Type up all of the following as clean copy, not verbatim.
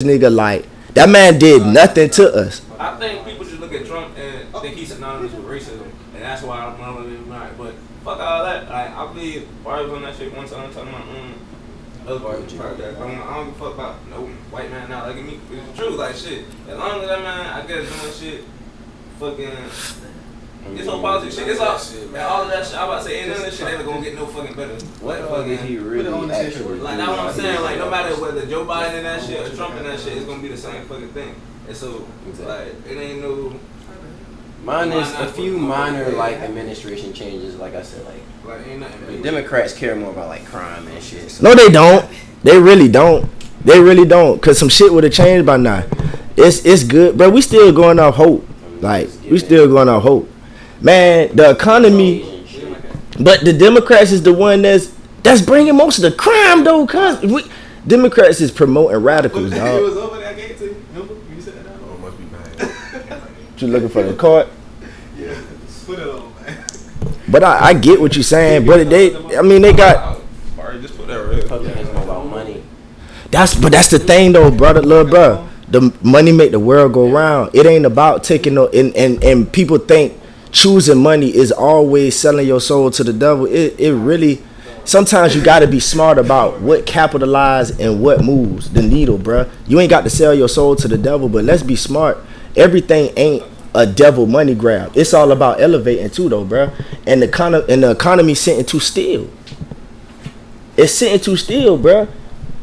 nigga like that man did nothing to us. I think people just look at Trump and think he's synonymous with racism, and that's why I'm not really mad. But fuck all that. Like I believe Barry was on that shit one time talking about other parts. I don't give a fuck about no white man now. Like me, it's true. Like shit. As long as that man, I guess doing shit, fucking. It's no politics shit. It's all shit, man. All of that shit. I'm about to say, ain't none of that shit ever gonna get no fucking better. What fucking he really actually? Like that's what I'm saying. Like no matter whether Joe Biden in that shit or Trump in that shit, it's gonna be the same fucking thing. And so, like, it ain't no. Minus a few minor like administration changes. Like I said, like ain't nothing. The Democrats care more about like crime and shit. So. No, they don't. They really don't. They really don't. Cause some shit would have changed by now. It's good, bro. We still going off hope. Like we still going off hope. Man, the economy, but the Democrats is the one that's bringing most of the crime though, cause Democrats is promoting radicals, dog. It was over there, I gave it to you. Remember? You said that? Oh, it must be bad. You looking for the card? Yeah, put it on, man. But I get what you're saying, but they got. Just put that right. Republicans more about money. That's the thing though, brother, little bro. The money make the world go round. It ain't about taking no, and people think choosing money is always selling your soul to the devil. It really, sometimes you got to be smart about what capitalize and what moves the needle, bruh. You ain't got to sell your soul to the devil, but let's be smart. Everything ain't a devil money grab. It's all about elevating too, though, bruh. And the economy sitting too still. It's sitting too still, bruh.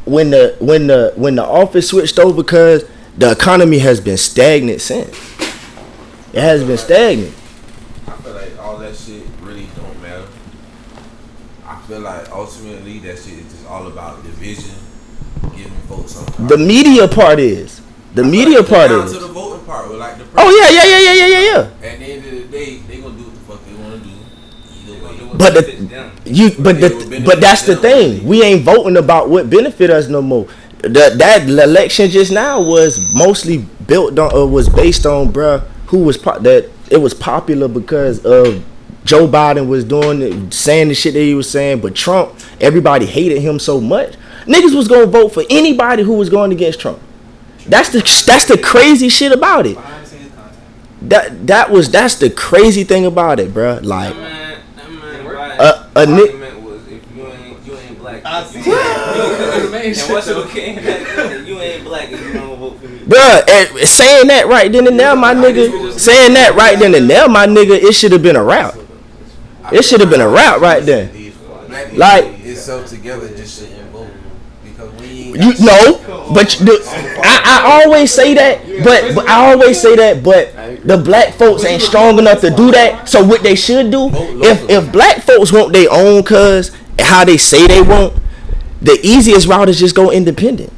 When the office switched over, because the economy has been stagnant since. It has been stagnant. I feel like all that shit really don't matter. I feel like ultimately that shit is just all about division, giving folks something. The media part is. The media part down is. to the voting part with like the Oh yeah. At the end of the day, they gonna do what the fuck they wanna do. But that's the thing. We ain't voting about what benefit us no more. That election just now was mostly built on, was based on, bruh, who was that it was popular because of Joe Biden was doing it, saying the shit that he was saying, but Trump, everybody hated him so much. Niggas was gonna vote for anybody who was going against Trump. That's the crazy shit about it. That's the crazy thing about it, bruh. Like a nigga was if you ain't black. And what's okay? You ain't black if you don't vote for me. Bruh, and saying that right then and there, my nigga. Saying that right then and there, my nigga. It should have been a rap. It should have been a rap right then. Like itself together just shouldn't vote because we ain't. I always say that, but I always say that, but the black folks ain't strong enough to do that. So what they should do, if black folks want their own, cause how they say they want, the easiest route is just go independent.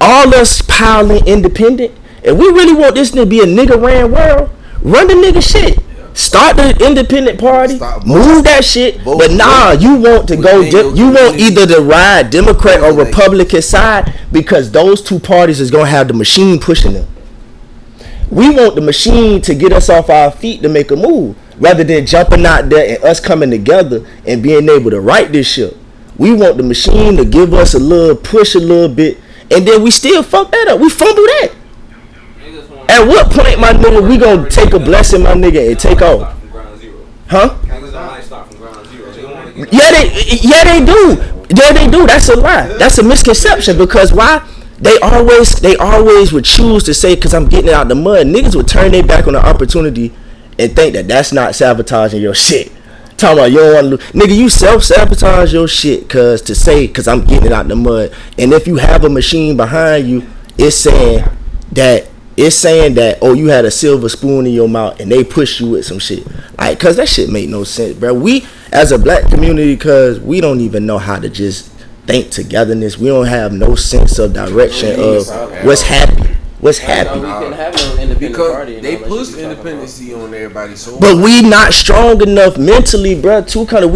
All us piling independent. If we really want this to be a nigga ran world, run the nigga shit. Start the independent party, move that shit. But nah, you want to go. You want either to ride Democrat or Republican side because those two parties is gonna have the machine pushing them. We want the machine to get us off our feet to make a move, rather than jumping out there and us coming together and being able to right this shit. We want the machine to give us a little push, a little bit, and then we still fuck that up. We fumble that. At what point, my nigga, we gonna take a blessing, my nigga, and take off? Huh? Yeah, they do. That's a lie. That's a misconception, because why? They always would choose to say, because I'm getting it out the mud. Niggas would turn their back on the opportunity and think that that's not sabotaging your shit. Talking about you don't want to lose. Nigga, you self-sabotage your shit because I'm getting it out the mud. And if you have a machine behind you, it's saying that, oh, you had a silver spoon in your mouth and they push you with some shit. Like, cause that shit make no sense, bro. We, as a black community, cause we don't even know how to just think togetherness. We don't have no sense of direction of what's happy. What's happy? We can have no independent party. They push independency on everybody so but we not strong enough mentally, bro, to kind of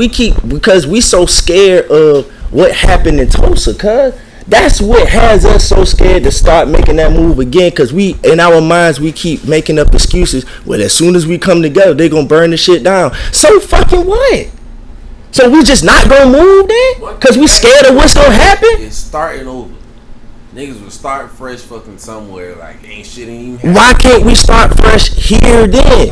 because we so scared of what happened in Tulsa, cuz that's what has us so scared to start making that move again, because we, in our minds, we keep making up excuses. Well, as soon as we come together, they gonna burn the shit down. So fucking what? So we just not gonna move then? Because we scared of what's gonna happen? It's starting over. niggas would start fresh fucking somewhere. Like ain't shit ain't even Why can't we start fresh here then?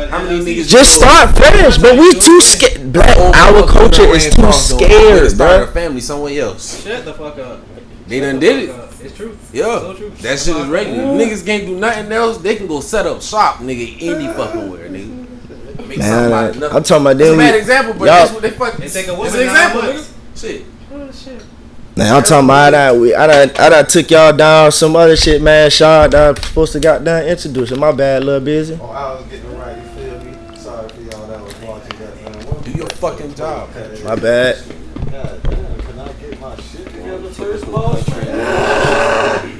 How many niggas Just start fresh, but we too scared. Black, our culture is too scared, Start a bro. family somewhere else. Shut the fuck up. They done did it. It's true. Yeah, So true. that shit is regular. Niggas can't do nothing else. They can go set up shop, nigga, any fucking where, nigga. Make something out of Man, nothing. I'm talking about It's a them. bad example, but y'all- that's what they fucking. They take a It's woman an example, 9 nigga. months. Shit. Oh shit. Man, I'm talking about I done took y'all down some other shit, man. Shaw, I supposed to got done introducing. My bad, little busy. Oh, I was getting right, you feel me? Sorry for y'all that was watching that. Do your fucking job. My bad. God damn, can I get my shit together first, boss?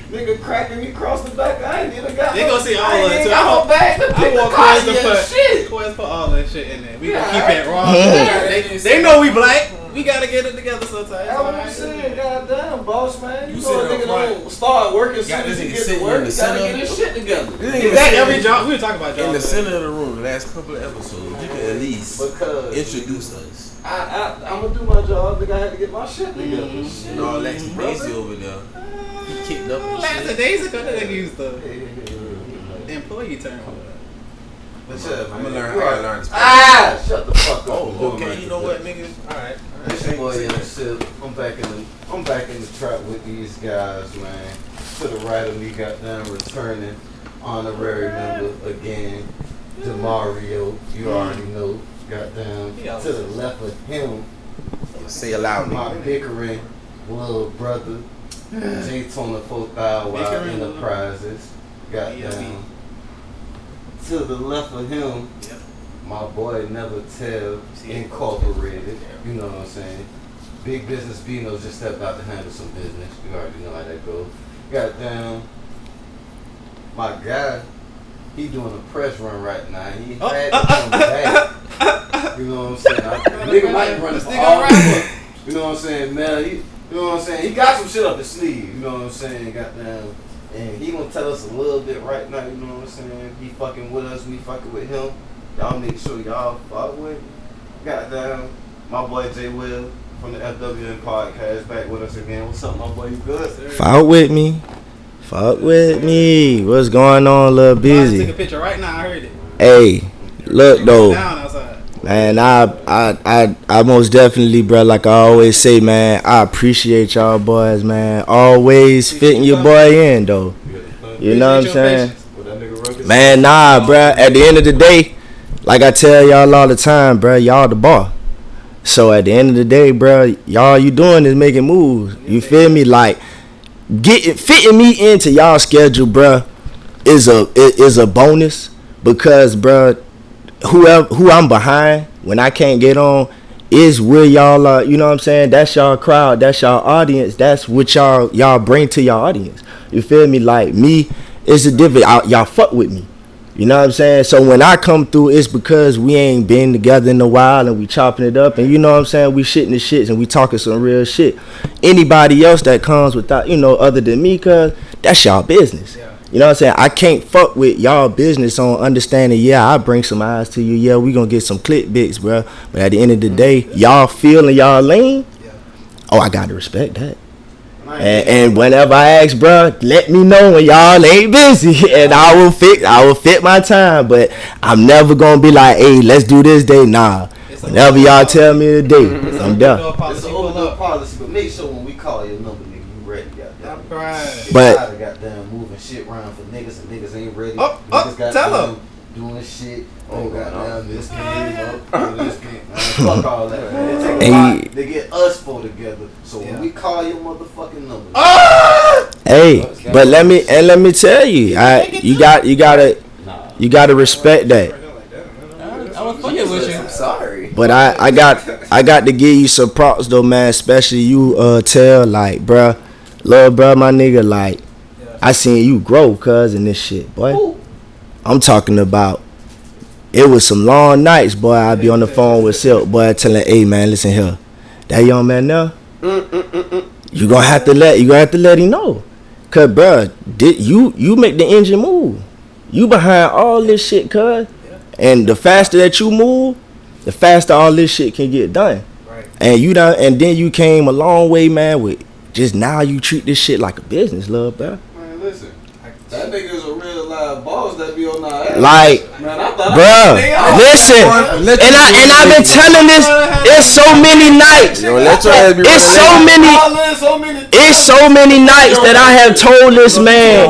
Nigga cracking me across the back. I ain't even got They gonna see all of it too. I I want Quest to put all that shit in there. We gonna keep it raw. They know we black. We gotta get it together sometimes. That's what I'm saying, goddamn, boss man. You You know a sit nigga up front. don't start working soon Got as this he nigga get sitting to in work. the He gotta center. get his shit together. Is that every job? We were talking about In the jobs. center of the room, the last couple of episodes, you can at least Because introduce us. I'm gonna do my job. Nigga, I had to get my shit together. Shit. And all Lex Daisy over there, he kicked up and Last shit. days ago, they used the Hey. employee term. But yeah, I'm gonna man. learn. I gotta learn. Shut the fuck up. Oh, I'm doing okay. my You know what, nigga? All right. This your boy in the shit. I'm back in the trap with these guys, man. To the right of me, goddamn, returning honorary member again, Demario. You already know, goddamn. To the left of him, Say it loud, my nigga. bickering little brother, J Tona 4000 Wild Bickering little- Enterprises. Goddamn. To the left of him, Yep. my boy Never Tell Incorporated. You know what I'm saying? Big Business Bino's just stepped out to handle some business. You already know how that goes. Goddamn, my guy, he doing a press run right now. He had to come back. You know what I'm saying? Nigga might run for all the You know what I'm saying, man? You know what I'm saying? He got some shit up his sleeve. You know what I'm saying? Goddamn. And he gonna tell us a little bit right now, you know what I'm saying? He fucking with us, we fucking with him. Y'all make sure y'all fuck with him. Goddamn, my boy J Will from the FWN podcast back with us again. What's up, my boy? You good? Fuck with me. Fuck with me. What's going on, little Take busy? a picture right now. I heard it. Hey, look though. Down outside. Man, I most definitely, bro, like I always say, man, I appreciate y'all boys, man. Always fitting your boy in, though. You know what I'm saying? Man, nah, bro. At the end of the day, like I tell y'all all the time, bro, y'all the bar. So at the end of the day, bro, y'all you doing is making moves. You feel me? Like fitting me into y'all schedule, bro, is a bonus because, bro, who I'm behind when I can't get on is where y'all are. You know what I'm saying? That's y'all crowd. That's y'all audience. That's what y'all bring to y'all audience. You feel me? Like me, it's a different. Y'all fuck with me. You know what I'm saying? So when I come through, it's because we ain't been together in a while and we chopping it up, and you know what I'm saying? We shitting the shits and we talking some real shit. Anybody else that comes without, other than me, cuz that's y'all business. Yeah. You know what I'm saying? I can't fuck with y'all business on understanding, yeah, I bring some eyes to you. Yeah, we gonna get some clickbaits, bro. But at the end of the day, y'all feeling y'all lane. Yeah. Oh, I gotta respect that. And whenever I ask, bro, let me know when y'all ain't busy, and I will fit my time. But I'm never gonna be like, hey, let's do this day. Nah. Whenever y'all tell me the day, I'm done. It's an overdue policy, but make sure when we call your number, nigga, you ready, goddamn. I'm crying. But- tired of goddamn moving shit around for niggas and niggas ain't ready. Oh, Niggas tell goddamn 'em. doing shit. Oh, goddamn, this game, this game. Fuck all that, man. It take a And lot you- to get us four together. So Yeah. when we call your motherfucking number, Hey, but let me tell you, you gotta respect that. I was fucking with you. I'm sorry. But I got to give you some props though, man. Especially you, tell like, bruh, love, bruh, my nigga, like, I seen you grow, cuz, in this shit, boy. I'm talking about. It was some long nights, boy. I'd be on the phone with Silk, boy, telling, hey man, listen here, that young man now, you gonna have to let him know, cuz, bruh, you make the engine move. You behind all this shit, cuz. And the faster that you move, the faster all this shit can get done. Right. And then you came a long way, man, with just now you treat this shit like a business, love, bro. Man, listen. That nigga is a real live boss that be on our ass. Like, man, I thought bruh, listen, and I've been telling this. It's so many nights. It's so many nights that I have told this man.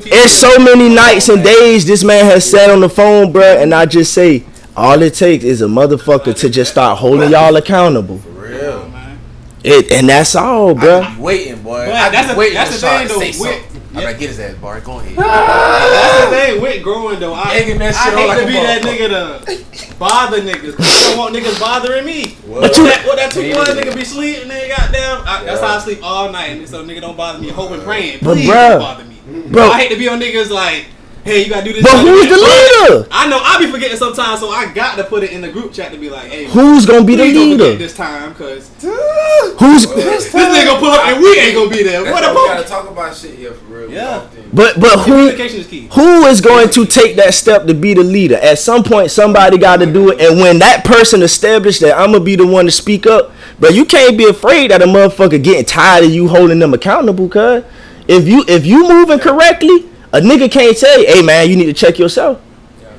It's so many nights and days this man has sat on the phone, bruh, and I just say, all it takes is a motherfucker to just start holding y'all accountable. For real, man. And that's all, bruh. I be waiting, boy. That's the thing, though. I'm like, get his ass, Bart. Go ahead. That's the thing with growing, though. I hate to be that nigga to bother niggas. I don't want niggas bothering me. What that 2-1 nigga be sleeping, nigga, goddamn. That's how I sleep all night. And so nigga don't bother me. Hoping, praying. Please don't bother me. Bro, I hate to be on niggas like, hey, you gotta do this. But who's the leader? I know I be forgetting sometimes, so I got to put it in the group chat to be like, hey, who's gonna be the leader this time? Cause this nigga gonna pull up and we ain't gonna be there. What we gotta talk about shit here for real. Yeah. But communication is key. Who is going to take that step to be the leader? At some point, somebody got to do it. And when that person established that I'm gonna be the one to speak up, but you can't be afraid that a motherfucker getting tired of you holding them accountable. Cause if you moving correctly, a nigga can't tell you, hey man, you need to check yourself.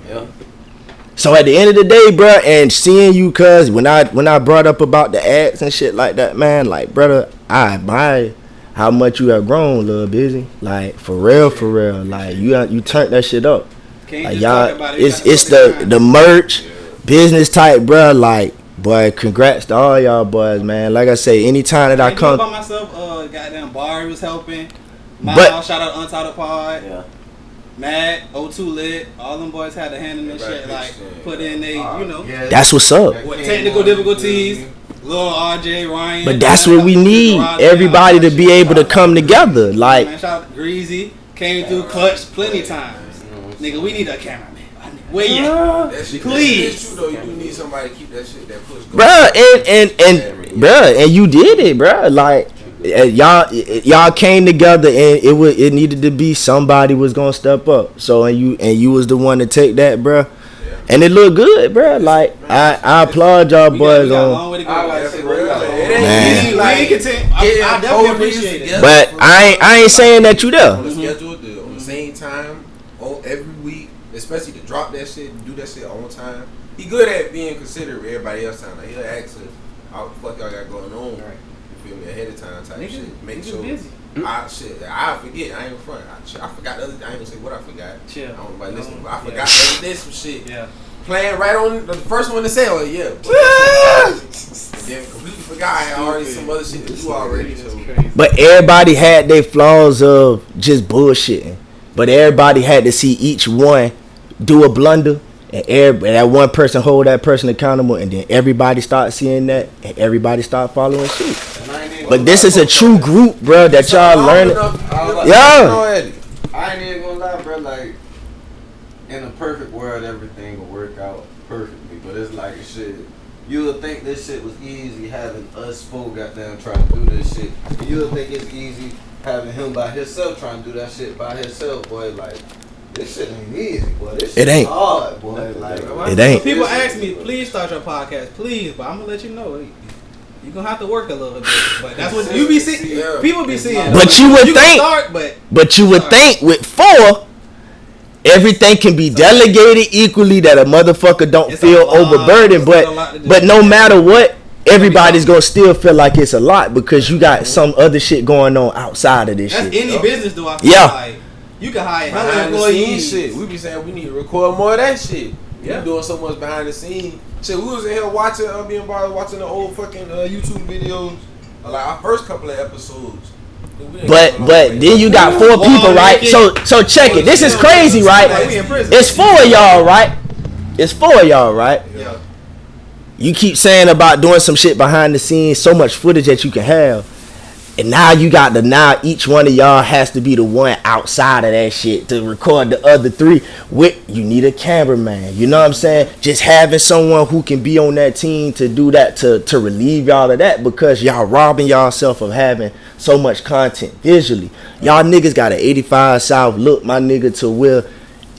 Yeah. So at the end of the day, bro, and seeing you, cuz when I brought up about the ads and shit like that, man, like, brother, I admire how much you have grown, Lil Busy. Like, for real, like you turned that shit up. Like, y'all, it's the merch, business type, bro. Like, boy, congrats to all y'all boys, man. Like I say, anytime that I come, by myself, goddamn Barry was helping. Miles, shout out Untitled Pod. Yeah. Mad, O2 Lit, all them boys had a hand in this shit. Like, put in they, that's what's up. What technical difficulties, Lil RJ, Ryan. But that's what we need. Everybody to be able to come together. Like, man, shout out Greasy, came through clutch plenty times. Nigga, we need a cameraman. Where you at? Please. True, though. You do need somebody to keep that shit, that push going. Bruh, and you did it, bruh. Like, y'all came together, and it needed to be somebody was gonna step up. So and you was the one to take that, bruh. Yeah. And it looked good, bruh. Like, I applaud y'all boys. We got a long way to go. Man. I definitely appreciate it. But I ain't saying that you there. On the schedule, on the same time, every week, especially to drop that shit and do that shit on time. He good at being considerate with everybody else time. Like, he'll ask us, "How the fuck y'all got going on?" Right. You feel me? Ahead of time type shit. Make sure. Busy. I forget. I ain't front. I forgot the other. I ain't gonna say what I forgot. Chill. I don't nobody listen. But I forgot the other day some shit. Yeah. Playing right on the first one to say, "Oh yeah." And then completely forgot I had already some other shit to do already. So. But everybody had their flaws of just bullshitting. But everybody had to see each one do a blunder, and that one person hold that person accountable, and then everybody start seeing that, and everybody start following suit. But this is a true group, bro, that y'all learning. Yeah. I ain't even gonna lie, bro. Like, in a perfect world, everything will work out perfectly. But it's like shit. You would think this shit was easy having us four goddamn trying to do this shit. You would think it's easy having him by himself trying to do that shit by himself, boy. Like, this shit ain't easy, boy. This shit ain't hard, boy. Like, it ain't. People ask me, please start your podcast, please. But I'm gonna let you know, you're gonna have to work a little bit. But that's what you be seeing. Yeah. People be seeing. But you would think. But you would think with 4. Everything can be delegated equally, that a motherfucker don't feel overburdened, but no matter what, everybody's gonna still feel like it's a lot because you got some other shit going on outside of this shit. That's any business, though. I feel like you can hire hella employees. Shit, we be saying we need to record more of that shit. Yeah, we doing so much behind the scenes. Shit, we was in here watching, watching the old fucking YouTube videos, like our first couple of episodes. But then you got 4 people, right? So check it. This is crazy, right? It's 4 of y'all, right? It's 4 of y'all, right? Yeah. You keep saying about doing some shit behind the scenes, so much footage that you can have. And now you got each one of y'all has to be the one outside of that shit to record the other 3 with. You need a cameraman, you know what I'm saying? Just having someone who can be on that team to do that, to relieve y'all of that, because y'all robbing y'allself of having so much content visually. Y'all niggas got an 85 South look, my nigga, to where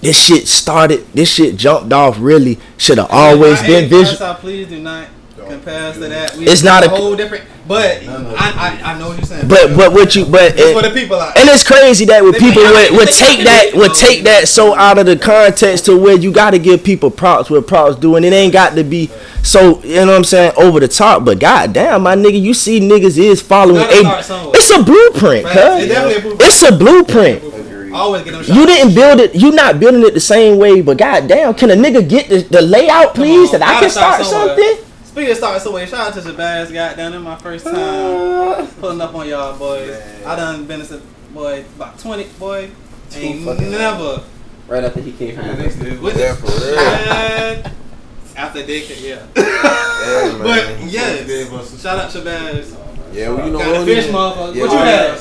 this shit jumped off. Really should have always been visual. Please do not. compared to that, it's not a whole different. But I know what you're saying. But it's for the people out. And it's crazy that when people would take that so out of the context to where you got to give people props where props do, and it ain't got to be so, you know what I'm saying, over the top. But goddamn, my nigga, you see niggas is following it's a blueprint, cuz. It's a blueprint. Always get them shots. You didn't build it. You not building it the same way. But goddamn, can a nigga get the layout, please, that I can start something? Speaking of starting somewhere, shout out to Shabazz. Goddamn, in my first time pulling up on y'all boys. I done been to boy about 20 boy. Ain't never. Right after he came from the next day. After daycare, yeah. Yeah, but yes, shout out Shabazz. Yeah, well, you know got what? Fish, motherfucker. Yeah, what you had?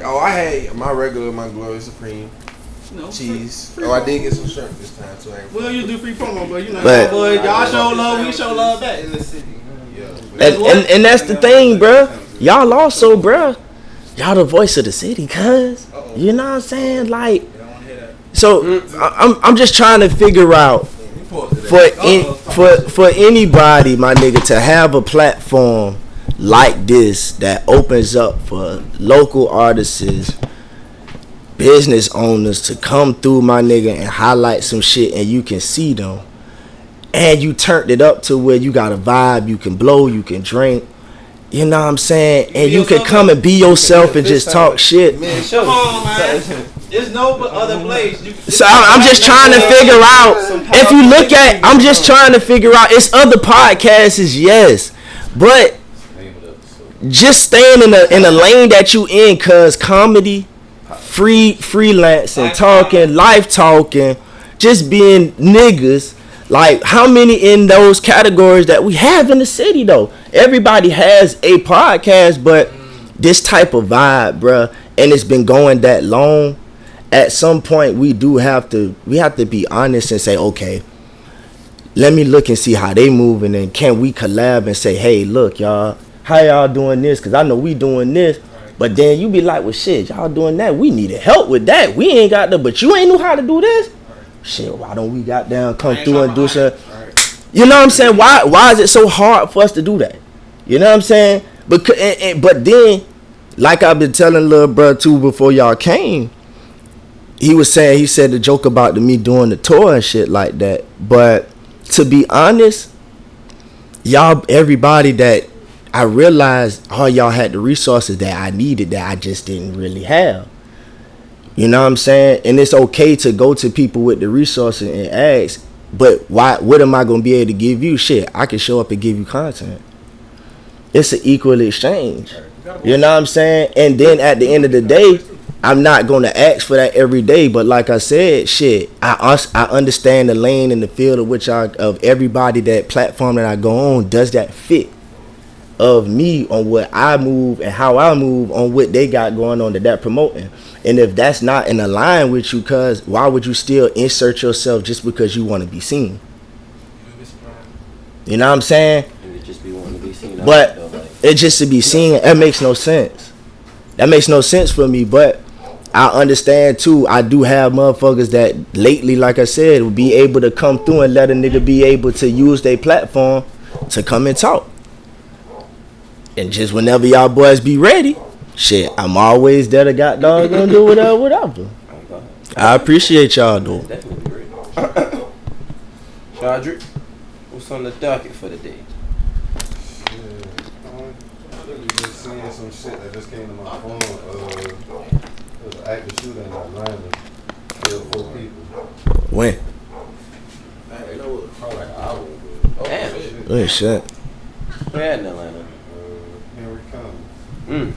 Oh, I had my regular, my Glory Supreme. No, cheese. Free I did get some shrimp this time too. We don't usually do free promo, but you know, y'all show love, we show love back in the city. Yeah. And that's the thing, bro. Y'all also, bro. Y'all the voice of the city, cuz. You know what I'm saying? Like, so I'm just trying to figure out for anybody, my nigga, to have a platform like this that opens up for local artists, business owners to come through, my nigga, and highlight some shit, and you can see them, and you turned it up to where you got a vibe, you can blow, you can drink, you know what I'm saying, and you can come and be yourself and just talk shit. Man, come on, man. There's no other place. So I'm just trying to figure out, if you look at, I'm just trying to figure out, it's other podcasts, yes, but just staying in a lane that you in, cuz comedy, freelancing, talking, life talking, just being niggas. Like, how many in those categories that we have in the city though? Everybody has a podcast, but this type of vibe, bruh, and it's been going that long. At some point, we have to be honest and say, okay, let me look and see how they moving, and can we collab and say, hey, look, y'all, how y'all doing this? Because I know we doing this. But then you be like, well, shit, y'all doing that. We needed help with that. We ain't got the, but you ain't knew how to do this. Shit, why don't we got down, come through and do something? You know what I'm saying? Why is it so hard for us to do that? You know what I'm saying? But then, like I've been telling little bro too before y'all came, he said the joke about me doing the tour and shit like that. But to be honest, y'all, everybody that I realized all y'all had the resources that I needed that I just didn't really have. You know what I'm saying? And it's okay to go to people with the resources and ask, but what am I going to be able to give you? Shit, I can show up and give you content. It's an equal exchange. You know what I'm saying? And then at the end of the day, I'm not going to ask for that every day, but like I said, shit, I understand the lane and the field of everybody, that platform that I go on, does that fit of me on what I move and how I move on what they got going on that promoting. And if that's not in line with you, cuz why would you still insert yourself just because you want to be seen? You know what I'm saying? And it just be wanting to be seen. But it just to be seen, that makes no sense. That makes no sense for me. But I understand too, I do have motherfuckers that lately, like I said, will be able to come through and let a nigga be able to use their platform to come and talk. And just whenever y'all boys be ready, shit, I'm always there to got dog gonna do whatever. I appreciate y'all though. Definitely great. Shadrick, what's on the docket for the day? I've really been seeing some shit that just came to my phone. There was an active shooter in Atlanta, killed 4 people. When? Probably like an hour ago. Damn. Oh shit. Where at in Atlanta? Henry County.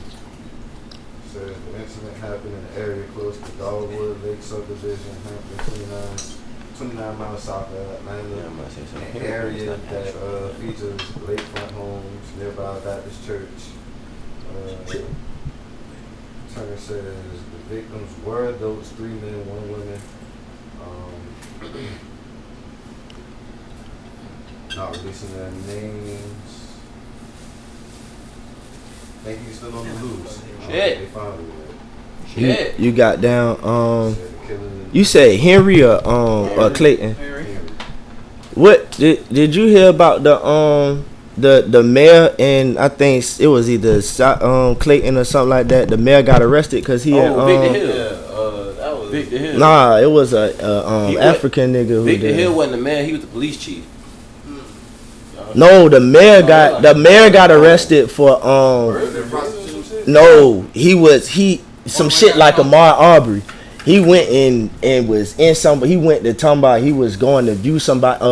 Said the incident happened in the area close to Dogwood Lake subdivision, Hampton, 29 miles south of Atlanta. Yeah, I'm gonna say something. An area that features lakefront homes, nearby Baptist Church. Turner says the victims were adults, 3 men, 1 woman. Not releasing their names. I think he's still on the loose. Shit. They found him. Shit. You got down you said Henry or Clayton? Henry. What did you hear about the mayor and I think it was either Clayton or something like that. The mayor got arrested because he had Victor Hill. That was Victor Hill. Nah, it was a African nigga who Victor did. Hill wasn't the mayor. He was the police chief. No, the mayor got arrested for no, he some shit like Ahmaud Arbery. He went and was in he went to talking about he was going to view somebody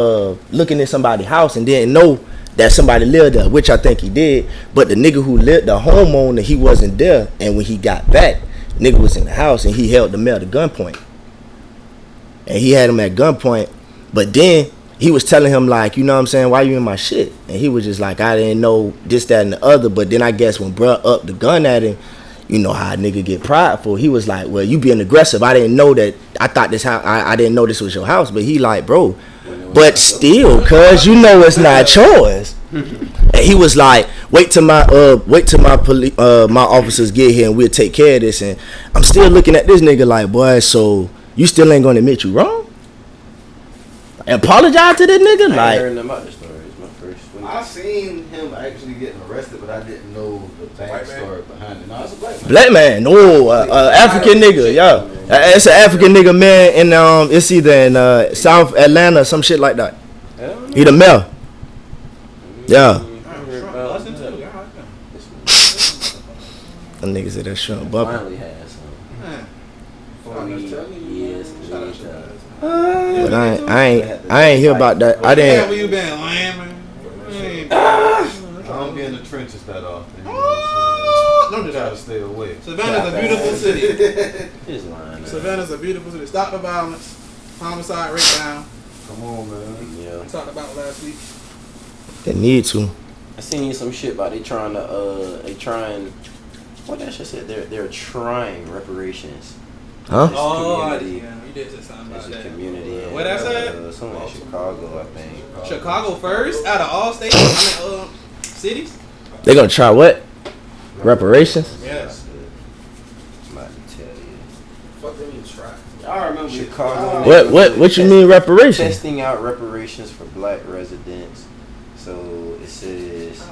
looking at somebody's house and didn't know that somebody lived there, which I think he did. But the nigga who lived, the homeowner, he wasn't there, and when he got back, nigga was in the house and he held the mayor at gunpoint. And he had him at gunpoint, but then he was telling him like, you know what I'm saying, why you in my shit? And he was just like, I didn't know this, that, and the other. But then I guess when bruh upped the gun at him, you know how a nigga get prideful. He was like, well, you being aggressive. I didn't know that. I thought this house. I didn't know this was your house. But he like, bro, but still, cuz you know it's not yours. And he was like, wait till my my officers get here and we'll take care of this. And I'm still looking at this nigga like, boy, so you still ain't gonna admit you wrong? And apologize to this nigga? I Like, ain't heard about the story. It's my first one. I seen him actually getting arrested, but I didn't know the backstory behind it. No, it's a black man. black man, no, African nigga, yeah. It's an African nigga, man, in it's either in South Atlanta or some shit like that. He the mayor. Yeah. Them niggas at that shrimp bumping. Finally had some. 4 years later. But I ain't hear about that. I didn't. Where you been, man? I don't be in the trenches that often. You know what I'm saying? Try to stay away. Savannah's a beautiful city. His line. Savannah's a beautiful city. Stop the violence. Homicide rate down. Come on, man. Yeah. We talked about last week. They need to. I seen some shit about they trying. What that shit said? They're trying reparations. Huh? Community. Yeah, you did say something about It's a that. community. What that said? Somewhere in Chicago, I think. Chicago first out of all states, cities. They gonna try what? Reparations? Yes. I'm about to tell you. Fuck them you try. I remember Chicago. What you mean reparations? Testing out reparations for black residents. So it says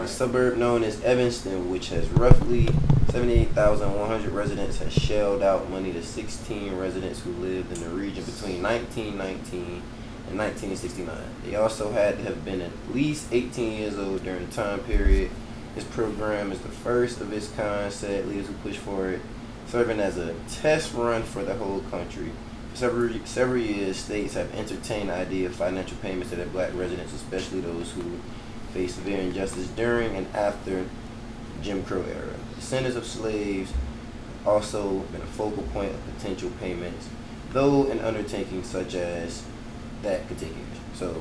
a suburb known as Evanston, which has roughly 78,100 residents, has shelled out money to 16 residents who lived in the region between 1919 and 1969. They also had to have been at least 18 years old during the time period. This program is the first of its kind, said leaders who push for it, serving as a test run for the whole country. For several years, states have entertained the idea of financial payments to their black residents, especially those who face severe injustice during and after Jim Crow era. Descendants of slaves also been a focal point of potential payments, though an undertaking such as that could take years. So,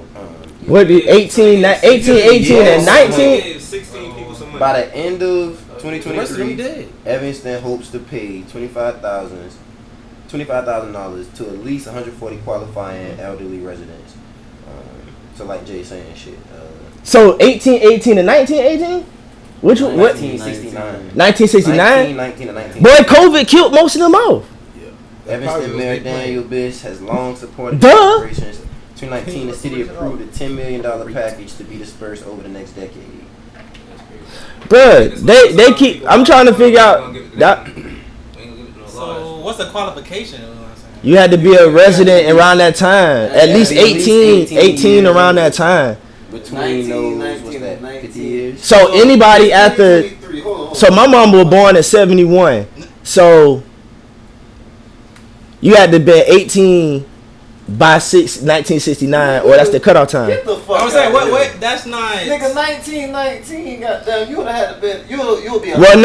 What the 18, 18, and 19? 16 people some money. by the end of 2023, Evanston hopes to pay $25,000 to at least 140 qualifying elderly residents. So like Jay saying shit. So 1818 and 1918? Which one? What? 1969. 1969? 19 and 19. Boy, COVID killed most of them off. Evanston Mayor Daniel Biss has long supported Duh. reparations. 2019, the city approved a $10 million package to be dispersed over the next decade. Bruh, they keep. I'm trying to figure out that So what's the qualification? you had to be a resident around that time. At least 18 around that time. Between those, what's that, 50 years? So anybody after. So my mom was born in 71. So you had to be 18 by 1969, or that's the cutoff time. Get the fuck I'm saying, out wait, that's not. Nigga, 1919, goddamn, you would have had to been, you'll be. Well,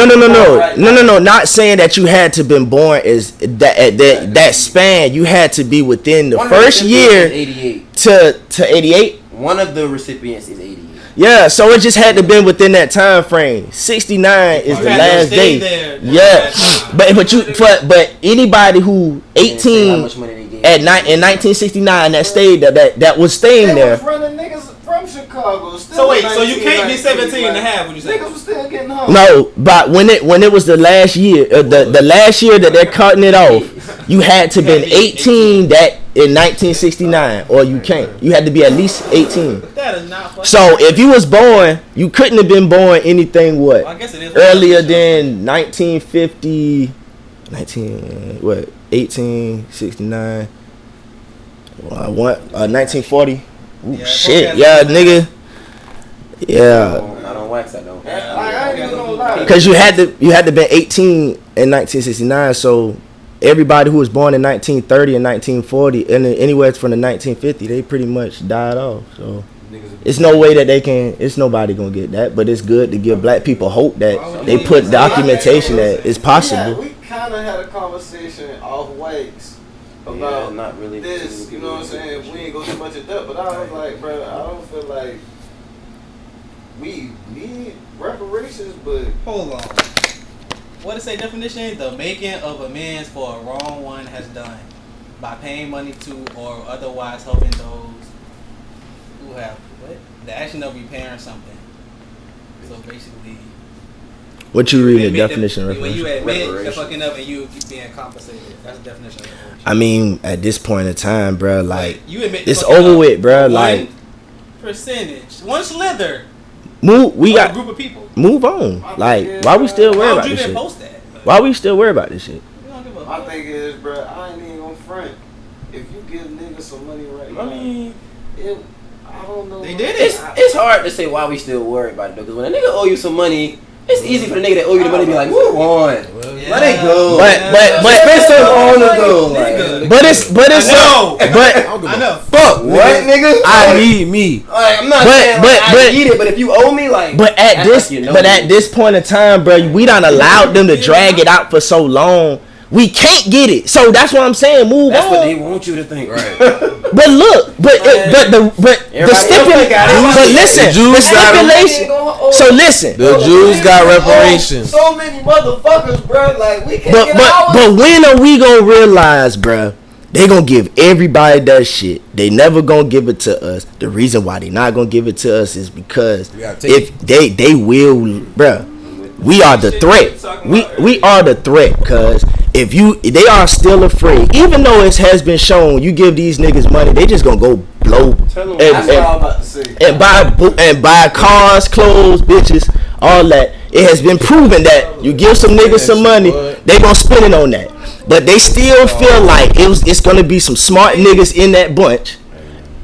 no. Not saying that you had to been born is that span. You had to be within the first year 88. to 88. One of the recipients is 88. Yeah, so it just had to been within that time frame. 69 is the last day. Yeah, but anybody who 18 in 1969 that stayed that was staying there. Was running niggas from Chicago. So wait, so you can't be 17 and a half when you say? Niggas was still getting home. No, but when it was the last year, the last year that they're cutting it off, you had to been 18 that in 1969, or you can't. You had to be at least 18. That is not fucking. So if you was born, you couldn't have been born anything Well, I guess it is earlier than 1950, 1869. 1940. Ooh, Yeah, shit, yeah, nigga. Yeah. I don't wax that though. I ain't even gonna lie. Because you had to be 18 in 1969, so everybody who was born in 1930 and 1940 and anywhere from the 1950, they pretty much died off. So it's no way that it's nobody gonna get that, but it's good to give black people hope that they put documentation that it's possible. We kind of had a conversation off wax about not really this, you know what I'm saying? We ain't go too much in depth, but I was like, bro, I don't feel like we need reparations, but Hold on. What is the definition? The making of amends for a wrong one has done by paying money to or otherwise helping those who have the action of repairing something. So basically, What you read the admit definition of when you reparation? admit the Reparations. fucking up and you keep being compensated. That's the definition of reparation. I mean, at this point in time, bro, like you admit it's fucking over up with, bro. one Like percentage, one slither. move, we of a got group of people. move on. Like why we still worried Why would about you this even shit? post that? Why we still worried about this shit? You don't give a my fuck. thing is, bro, I ain't even gonna front. If you give niggas some money right now, I mean, I don't know. They did it's hard to say why we still worried about it though, because when a nigga owe you some money, it's easy for the nigga that owe you the money to be like, move on, let it go. But spend so long ago, Nigga. but it's I know. fuck what, nigga? I need me. Like, I'm not But- saying like, I but- need it, but if you owe me, like, But at act this, like you know but me. at this point in time, bro, we done allowed them to drag it out for so long. We can't get it, so that's what I'm saying. Move that's on. what they want you to think, right? But look, the Everybody stipulation. got it. But listen, The Jews the got 'em. stipulation. So listen, The Jews got reparations. So many motherfuckers, bro. Like we can't but get ours. but when are we gonna realize, bro? They gonna give everybody that shit. They never gonna give it to us. The reason why they not gonna give it to us is because We gotta take if they will, bro. We are the threat. We are the threat, cuz if they are still afraid, even though it has been shown, you give these niggas money, they just gonna go blow That's what I'm about to say. and buy cars, clothes, bitches, all that. It has been proven that you give some niggas some money, they gonna spend it on that. But they still feel like it's gonna be some smart niggas in that bunch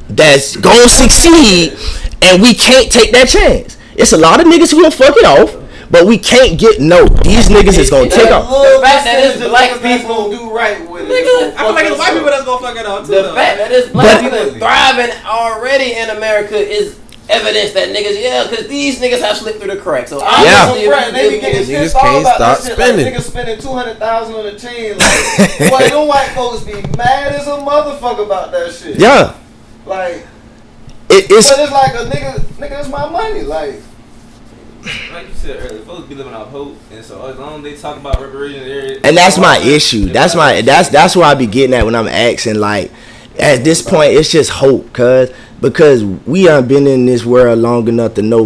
that's gonna succeed, and we can't take that chance. It's a lot of niggas who gonna fuck it off. But we can't get these niggas is gonna take off. The fact that it's black people gonna do right with it. Nigga, I feel like it's white people that's gonna fuck it up too. The though. fact that it's black people thriving already in America is evidence that niggas, because these niggas have slipped through the cracks. So obviously, if They be getting Niggas pissed off can't about stop that shit. spending. Like, niggas spending $200,000 on a chain. Like, boy, them white folks be mad as a motherfucker about that shit. Yeah, Like, it's but it's like a nigga, it's my money. Like you said earlier, folks be living off hope, and so as long as they talk about reparations, and that's my issue. That's where I be getting at when I'm asking. Like at this point, it's just hope, because we done been in this world long enough to know,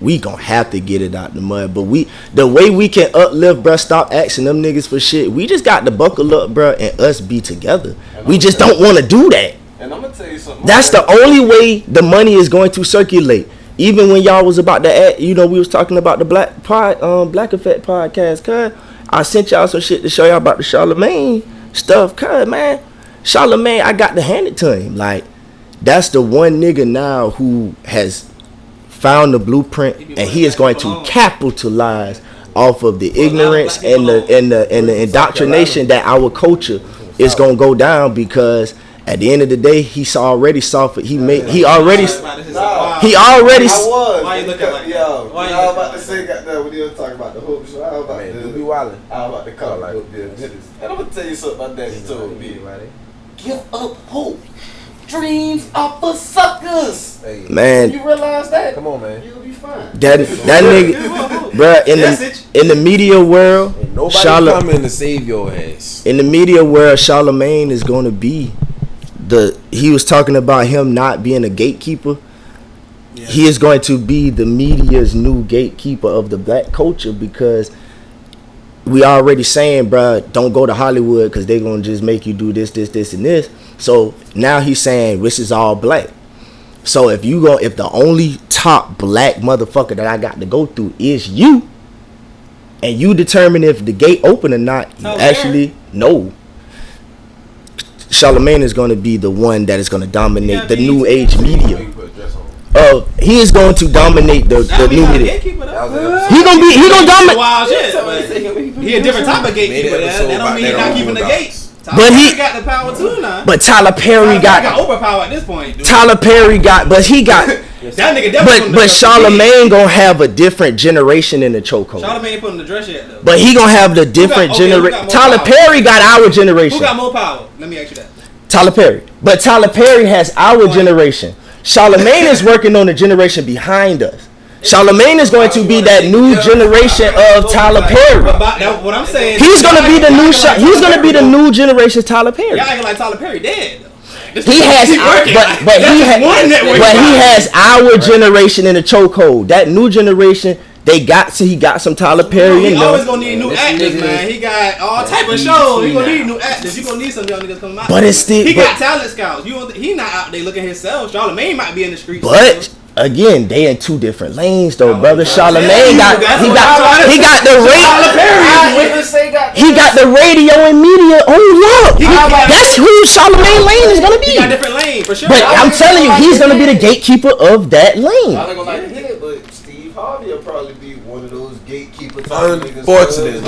we gonna have to get it out the mud. But the way we can uplift, bruh, stop asking them niggas for shit. We just got to buckle up, bruh, and us be together. We just don't want to do that. and I'm gonna tell you something. That's the only way the money is going to circulate. Even when y'all was about to add, we was talking about the Black Effect podcast, cuz I sent y'all some shit to show y'all about the Charlemagne stuff, cuz man, Charlemagne, I got to hand it to him. Like, that's the one nigga now who has found the blueprint, and he is going to capitalize off of the ignorance and the indoctrination that our culture is gonna go down, because at the end of the day, he already saw it. He already. I was. Why you looking like that? Yo, Why you I was looking about to say that when you were talking about the hope show. I was about to call it hope business. And I'm gonna tell you something about that. You told me. Give up hope. Dreams are for suckers. Man, You realize that? Come on, man. You'll be fine. that nigga, bruh, in the media world, Ain't nobody coming to save your ass. in the media world, Charlemagne is gonna be he was talking about him not being a gatekeeper. Yeah. He is going to be the media's new gatekeeper of the black culture, because we already saying, bruh, don't go to Hollywood because they gonna just make you do this, and this. So now he's saying this is all black. So if the only top black motherfucker that I got to go through is you, and you determine if the gate open or not, you actually no. Charlamagne is going to be the one that is going to dominate the new age media. He is going to dominate the new media. He gonna dominate. Wild shit. He a different type of gatekeeper. That don't mean he's not keeping the gates. But he got the power too now. But Tyler Perry got overpower at this point. Dude. Tyler Perry got, but he got. That nigga definitely. But Charlamagne gonna have a different generation in the chokehold. Charlamagne ain't put in the dress yet though. But he gonna have the different generation. Tyler Perry got our generation. Who got more power? Let me ask you that. Tyler Perry. But Tyler Perry has our generation. Charlamagne is working on the generation behind us. Charlamagne is going to be that new generation of Tyler Perry. What I'm saying, he's going to be the new. He's going to be the new generation's Tyler Perry. Y'all acting like Tyler Perry dead. He has, but he has our generation in the chokehold. That new generation, he got some Tyler Perry in there. He always gonna need new actors, man. He got all type of shows. He gonna need new actors. You gonna need some young niggas coming out. But it's still, he got talent scouts. He not out there looking himself. Charlamagne might be in the streets. But again, they in two different lanes though, brother. Charlamagne got the radio and media on lock. That's who Charlamagne lane is gonna be. He got different lane for sure. But I'm telling you, he's gonna be the gatekeeper of that lane. I'm not gonna like it, but Steve Harvey will probably be one of those gatekeeper type niggas. Unfortunately.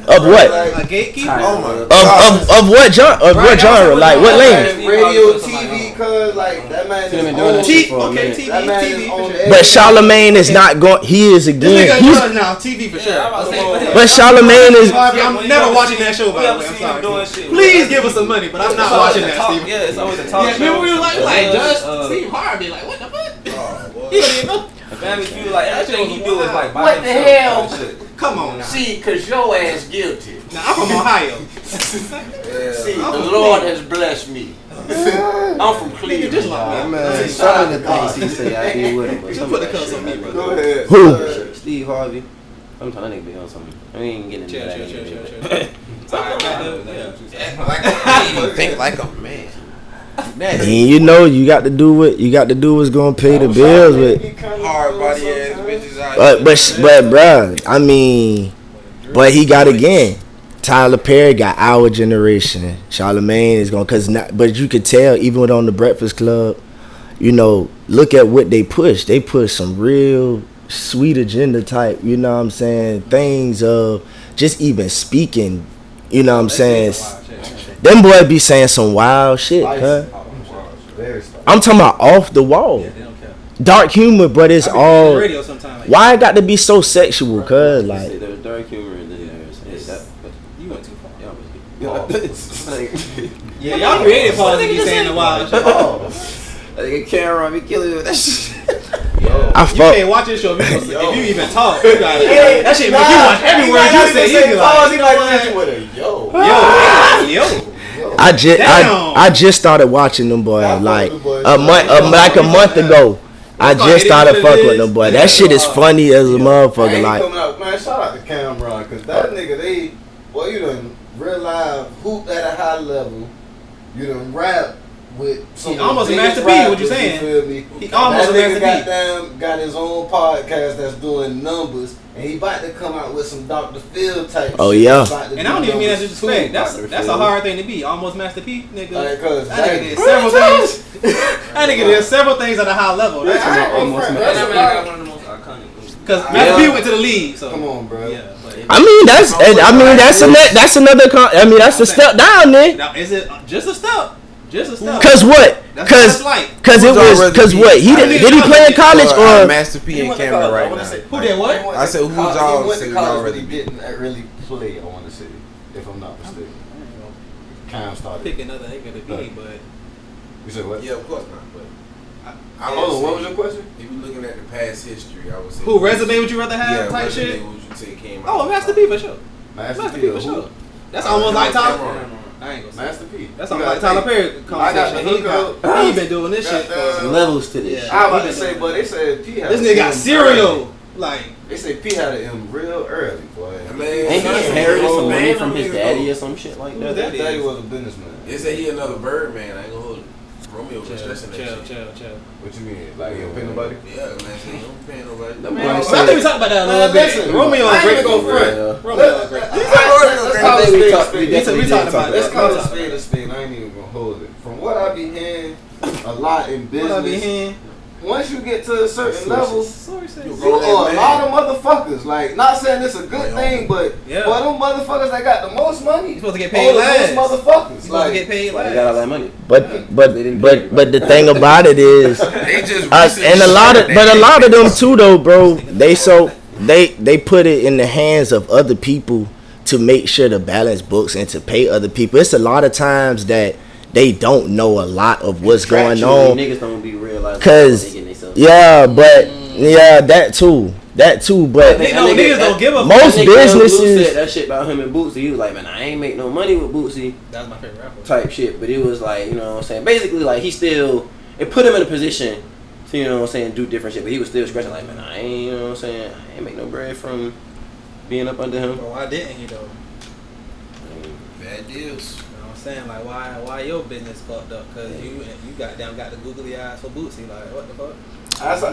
Of what? A gatekeeper? Of what genre? Of what genre? Like what lane? Radio, TV, cause like that man is on TV. But Charlamagne is not going. He is again. He's now TV for sure. But Charlamagne is. I'm never watching that show. By the way, I'm sorry. Please give us some money, but I'm not watching that. Steve. Yeah, it's always a talk show. Yeah, we were like just Steve Harvey. Like what the fuck? He don't even know. Family Feud, like everything he do is like by what the hell? Come on now. See, cause your ass guilty. Now I'm from Ohio. See, the Lord has blessed me. I'm from Cleveland. Just like man, some of the things he say I agree with him, but put the cuss on me, bro. Go ahead. Who? Steve Harvey. I'm trying to be on something. I ain't getting into that. Think like a man. And you know you got to do what's gonna pay the bills with. Hard body ass bitches out But bruh, I mean, but he got again. Tyler Perry got our generation. Charlamagne is gonna but you could tell even on the Breakfast Club, you know, look at what they push. They push some real sweet agenda type, you know what I'm saying, things of just even speaking, you know what I'm saying. Them boys be saying some wild shit, huh? I'm talking about off the wall. Dark humor, but it's all. Why it got to be so sexual, cuz? Like. There's dark humor in there. You went too far. Yeah, y'all creative pause to be saying the wild shit. Like Cameron be killing you with that shit. You can't watch this show if you even talk. That shit make you watch every word you say. I just started watching them boys like a month ago. I just started fucking with them boys. That shit is funny as a motherfucker. Like, man, shout out to Cameron, cause that nigga you done real live hoop at a high level. You done rap with some. He almost a Master P. What you saying? You feel me? He almost a Master P. Got his own podcast that's doing numbers, and he about to come out with some Dr. Phil type. Oh shit. yeah. And I don't even mean that disrespect. That's a hard thing to be. Almost Master P, nigga. Like, that nigga did several things. That nigga did several things at a high level. That's almost got one of the most iconic. Because Master P went to the league. So come on, bro. Yeah. I mean that's a step down there. Now, is it just a step? Just a step. Cause what? Cause what? Did he play in college or Master P and Cameron right now? Who did what? I said who's y'all say y'all really didn't really play. I want to say, if I'm not mistaken. Cam started. Pick another nigga to be, but you said what? Yeah, of course not. But what was your question? If you're looking at the past history, I would say. Who resume would you rather have type shit? Would you say came out? Oh, Master P for sure. Master P for sure. That's almost like Tyler. I ain't gonna say Master P. That's almost like Tyler Perry conversation. He been doing this shit. Levels to this. I was about to say, but they said P. This nigga got cereal. Like they say P had it in real early, boy. And he inherited some money from his daddy or some shit like that. His daddy was a businessman. They say he another Birdman. I ain't gonna hold it. Romeo was stressing that shit. Chill. What you mean? Like you don't pay nobody? Yeah, man. He don't pay nobody. I think we talked about that a little bit. Romeo I ain't great. gonna front. Romeo great. We talked about Let's that. call it a spade a spade. I ain't even gonna hold it. From what I be hearing a lot in business, once you get to a certain level, you owe a lot of motherfuckers. Like, not saying it's a good thing, but for them motherfuckers that got the most money, you supposed to get paid last. Most motherfuckers, you supposed to get paid last. They got all that money. But the thing about it is, they just and a lot of them too though, bro. They put it in the hands of other people to make sure to balance books and to pay other people. It's a lot of times that they don't know a lot of what's going on. Niggas don't be realizing. Cause that too. But niggas don't give a fuck. Most businesses said that shit about him and Bootsy. He was like, man, I ain't make no money with Bootsy. That was my favorite rapper. Type shit, but it was like, you know what I'm saying. Basically, like it put him in a position to, you know what I'm saying, do different shit. But he was still scratching like, man, I ain't, you know what I'm saying, I ain't make no bread from being up under him. Well, why didn't you though? Bad deals. Saying like why your business fucked up? Cause you got the googly eyes for Bootsy. Like what the fuck?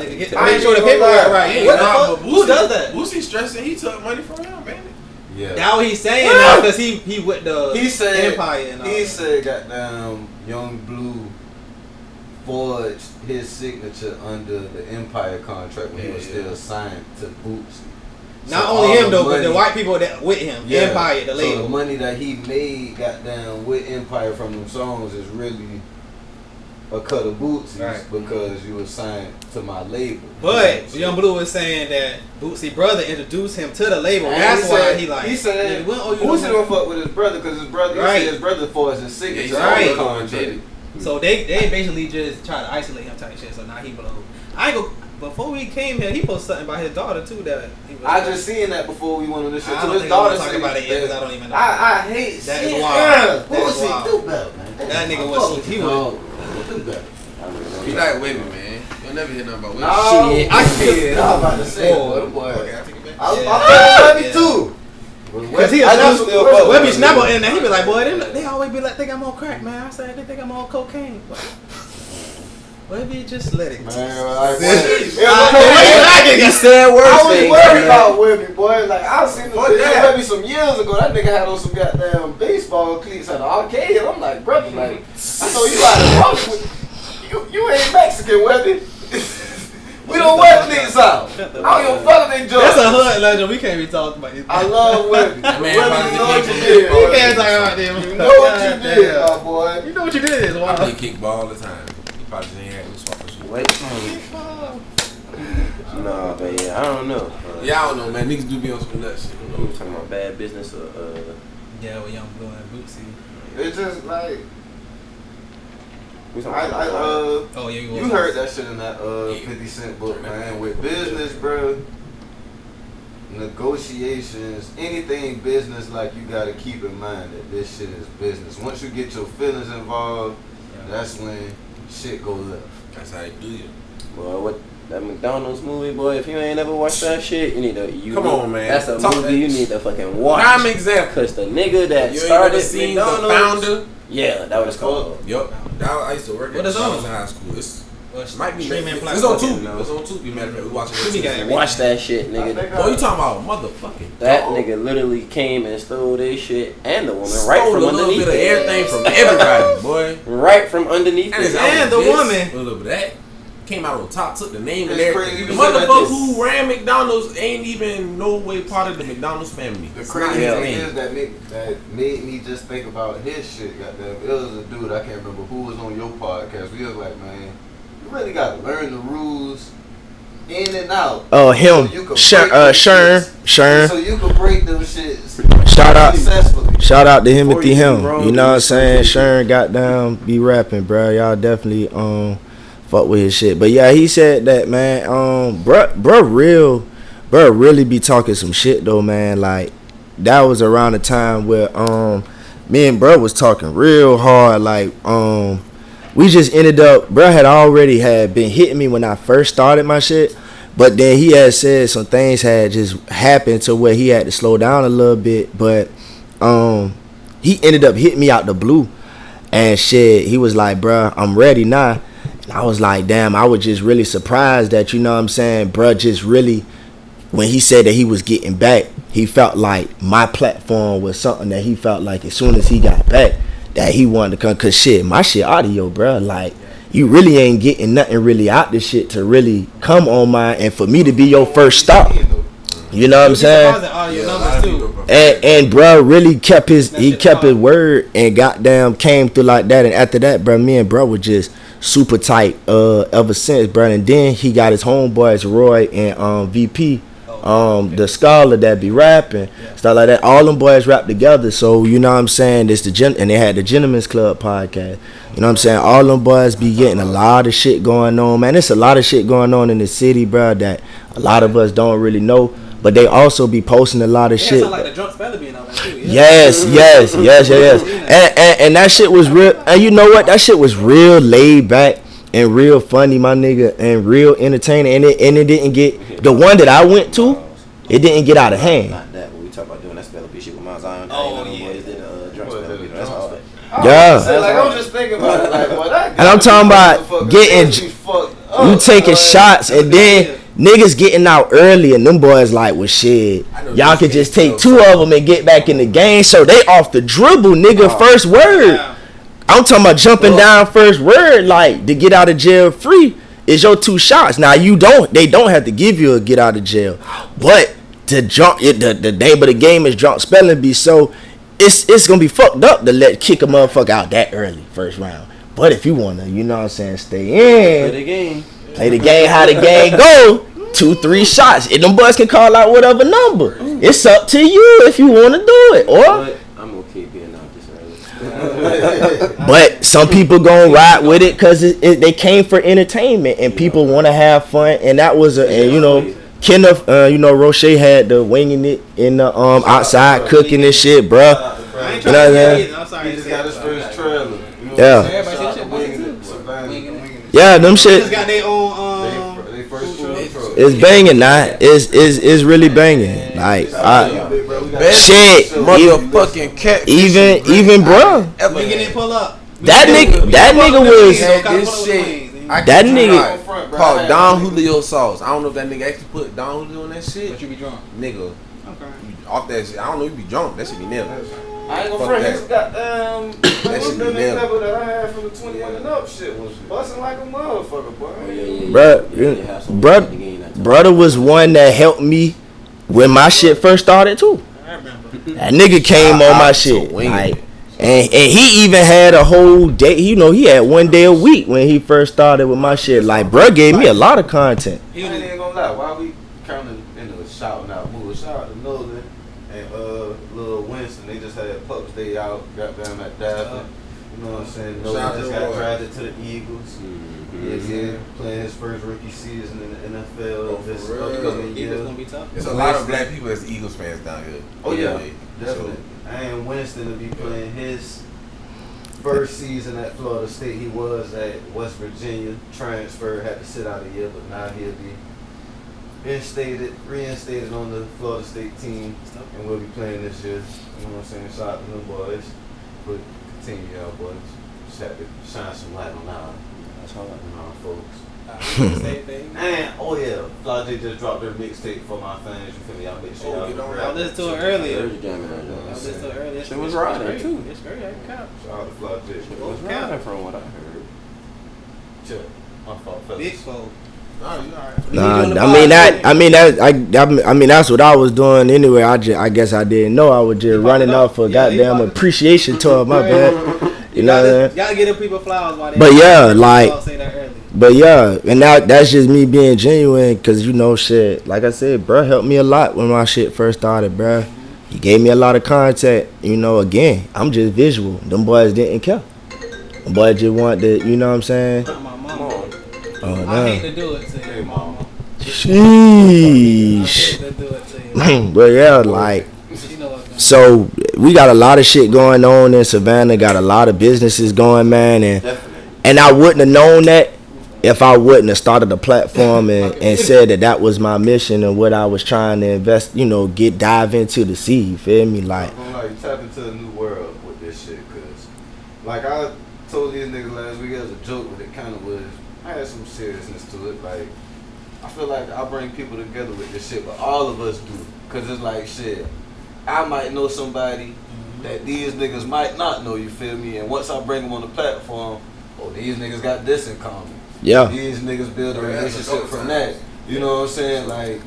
Nigga, get to make sure the paperwork right. What the fuck? Who does that? Boosie stressing. He took money from him, man. Yeah. That's what he's saying now, cause he with the Empire and all. He said, "Goddamn, Young Blue forged his signature under the Empire contract when he was still signed to Bootsy." Not only him though, but the white people that with him, Empire, the label. So the money that he made, goddamn, with Empire from them songs is really a cut of Bootsy's because you were signed to my label. But Young Blue was saying that Bootsy brother introduced him to the label. And that's why he said Bootsy don't fuck with his brother because his brother forged his signature on the contract. So they basically just try to isolate him type shit. So now he blow. Before we came here, he posted something about his daughter too. I just seen that before we went on this shit. I don't think I'm talking about it yet because I don't even know. I hate that. Is wild. Bootsy, do better, man. That nigga was do better. You like women, man. You'll never hear nothing about women. No, shit. I can I was about to say, boy. Okay, I take it back. I love you too. Cause he a Webby snap on internet. He be like, boy, they always be like, think I'm on crack, man. I said they think I'm on cocaine. Webby, just let it. Man, he said worse I was things. worried about Webby, boy. Like I seen the Webby some years ago. That nigga had on some goddamn baseball cleats at the arcade. I'm like, brother, like I know you out of with you ain't Mexican, Webby. We don't wear cleats out. I don't give a fuck if they joke. That's a hood legend. We can't be talking about it. I love Webby. Man, Webby, you know what you did. You can't talk about them. You know what you did, my boy. You know what you did. I play kickball all the time. You probably ain't had this fucking shit. Wait. Nah, but yeah, I don't know. Yeah, I don't know, man. Niggas do be on some nut shit. We were talking about bad business or yeah, with Young Blue and Bootsy. It's just like you you heard that shit in that 50 Cent book, man. With business, bro, negotiations, anything business, like you gotta keep in mind that this shit is business. Once you get your feelings involved, that's when shit go left. That's how you do it. Boy, what that McDonald's movie, boy? If you ain't never watched that shit, you need to. Come on, man. That's a movie you need to fucking watch. Prime example. Cause the nigga that you started seen McDonald's, the founder. Yeah, that was called. Yup. I used to work at McDonald's in high school. It might be Netflix. It's on Tubi. It's on Tubi. Matter of fact, we watching it. Watch that shit, nigga. Boy, you talking about motherfucking that nigga literally came and stole their shit and the woman right from underneath. A little bit of everything from everybody, boy. Right from underneath. And the woman. A little bit of that. Came out on top, took the name and everything. The motherfucker who ran McDonald's ain't even no way part of the McDonald's family. The crazy thing is that made me just think about his shit. Goddamn, it was a dude, I can't remember who was on your podcast. We was like, man, you really gotta learn the rules in and out. Oh, him, Shern. So you can break them shits. Shout out to Himothy him. You know what I'm saying? Shern goddamn be rapping, bro. Y'all definitely fuck with his shit. But yeah, he said that, man, bruh really be talking some shit though, man. Like that was around the time where me and bruh was talking real hard. Like we just ended up, bruh had already been hitting me when I first started my shit, But then he had said some things had just happened to where he had to slow down a little bit. But he ended up hitting me out the blue. And shit, he was like, bruh, I'm ready now. And I was like, damn, I was just really surprised that, you know what I'm saying, bruh, just really, when he said that he was getting back, he felt like my platform was something that he felt like as soon as he got back, that he wanted to come. Cause shit, my shit audio, bruh, like, you really ain't getting nothing really out this shit to really come on mine and for me to be your first stop. You know what I'm saying? And bro really kept his word and goddamn came through like that. And after that, bro, me and bro were just super tight ever since, bro. And then he got his homeboys Roy and VP, the scholar that be rapping, stuff like that. All them boys rap together. So you know what I'm saying? It's and they had the Gentleman's Club podcast. You know what I'm saying? All them boys be getting a lot of shit going on, man. It's a lot of shit going on in the city, bro, that a lot of us don't really know. But they also be posting a lot of shit. Sound like the drunk fella being on that too. Yes. And that shit was real. And you know what? That shit was real laid back and real funny, my nigga, and real entertaining. And it didn't get, the one that I went to, it didn't get out of hand. Not that. When we talk about doing that spell shit with Mount Zion. Oh yeah. Drunk spell. That's all that. Yeah. Like, I'm just thinking about it. Like, well, that and I'm talking about getting, you taking shots and then niggas getting out early and them boys like, well shit, y'all could just take two of them and get back in the game. So they off the dribble, nigga, first word. I'm talking about jumping down first word, like to get out of jail free is your 2 shots. Now they don't have to give you a get out of jail, but to jump the name of the game is drunk spelling bee. So it's gonna be fucked up to kick a motherfucker out that early first round. But if you wanna, you know what I'm saying, stay in, play the game how the game go, 2-3 shots, and them boys can call out whatever number. It's up to you if you wanna do it, or I'm okay being out this early. but some people gonna ride with it because they came for entertainment and people want to have fun, and that was and you know, Kenneth, you know, Roche had the winging it in the outside cooking and shit, bruh. You know what I'm saying? I'm sorry. He just got his first trailer. Yeah, them shit. Just got their own They first trailer. It's banging now. It's really banging. Like shit, Motherfucking cat. even bro. We get it pull up. That nigga was This shit. that nigga called Don Julio sauce. I don't know if that nigga actually put Don Julio on that shit. But you be drunk. Nigga, Okay. off that shit. I don't know. You be drunk. That shit be nailed. I ain't gonna Fuck front that. his goddamn That shit be that nailed. level that I had from the 21 and up shit was busting like a motherfucker, boy. brother was one that helped me when my shit first started too. I remember. That nigga came on my shit, like, and he even had a whole day. You know, he had one day a week when he first started with my shit. Like, bro gave me a lot of content. I ain't gonna lie. Why we counting into shouting out? Shout out to Nolan and Lil Winston. They just had Pups Day out. Got down at Daphne. You know what I'm saying? Nolan just got drafted to the Eagles. Yeah, playing his first rookie season in the NFL. This upcoming year. Eagles gonna be tough. There's a lot of black people that's Eagles fans down here. Oh yeah, definitely. And Winston to be playing his first season at Florida State. He was at West Virginia, transferred, had to sit out a year, but now he'll be reinstated on the Florida State team, and we'll be playing this year. You know what I'm saying? Shout out to them boys. But continue, y'all boys. Just have to shine some light on our folks. Same thing. And Fly J just dropped their mixtape for my fans. You feel me? Y'all make sure y'all grab I listened to it earlier. It It was riding too. It's great. I can count. Shout out to Fly J. It was riding from what I heard. Chill. My fault, fellas. Big fold. I mean that's what I was doing anyway. I guess I didn't know. I was just running off for goddamn appreciation tour. My bad. You know what I'm saying? Gotta give them people flowers while they. But yeah, like. Say that early. But yeah, and that's just me being genuine, cause you know shit. Like I said, bro helped me a lot when my shit first started, bro. He gave me a lot of content. You know, again, I'm just visual. Them boys didn't care. Them boys just wanted to, you know what I'm saying? Not my mom. Oh, I hate to do it to you, mama. Sheesh. I hate to do it to you. But yeah, like. You know what, So we got a lot of shit going on in Savannah. Got a lot of businesses going, man, and I wouldn't have known that if I wouldn't have started the platform and said that was my mission and what I was trying to invest, dive into the sea. You feel me? Like, you tap into a new world with this shit, cause like I told these niggas last week as a joke, but it kind of was. I had some seriousness to it. Like, I feel like I bring people together with this shit, but all of us do, cause it's like shit. I might know somebody that these niggas might not know. You feel me? And once I bring them on the platform, these niggas got this in common. Yeah. These niggas build a relationship from that. You know what I'm saying? Like,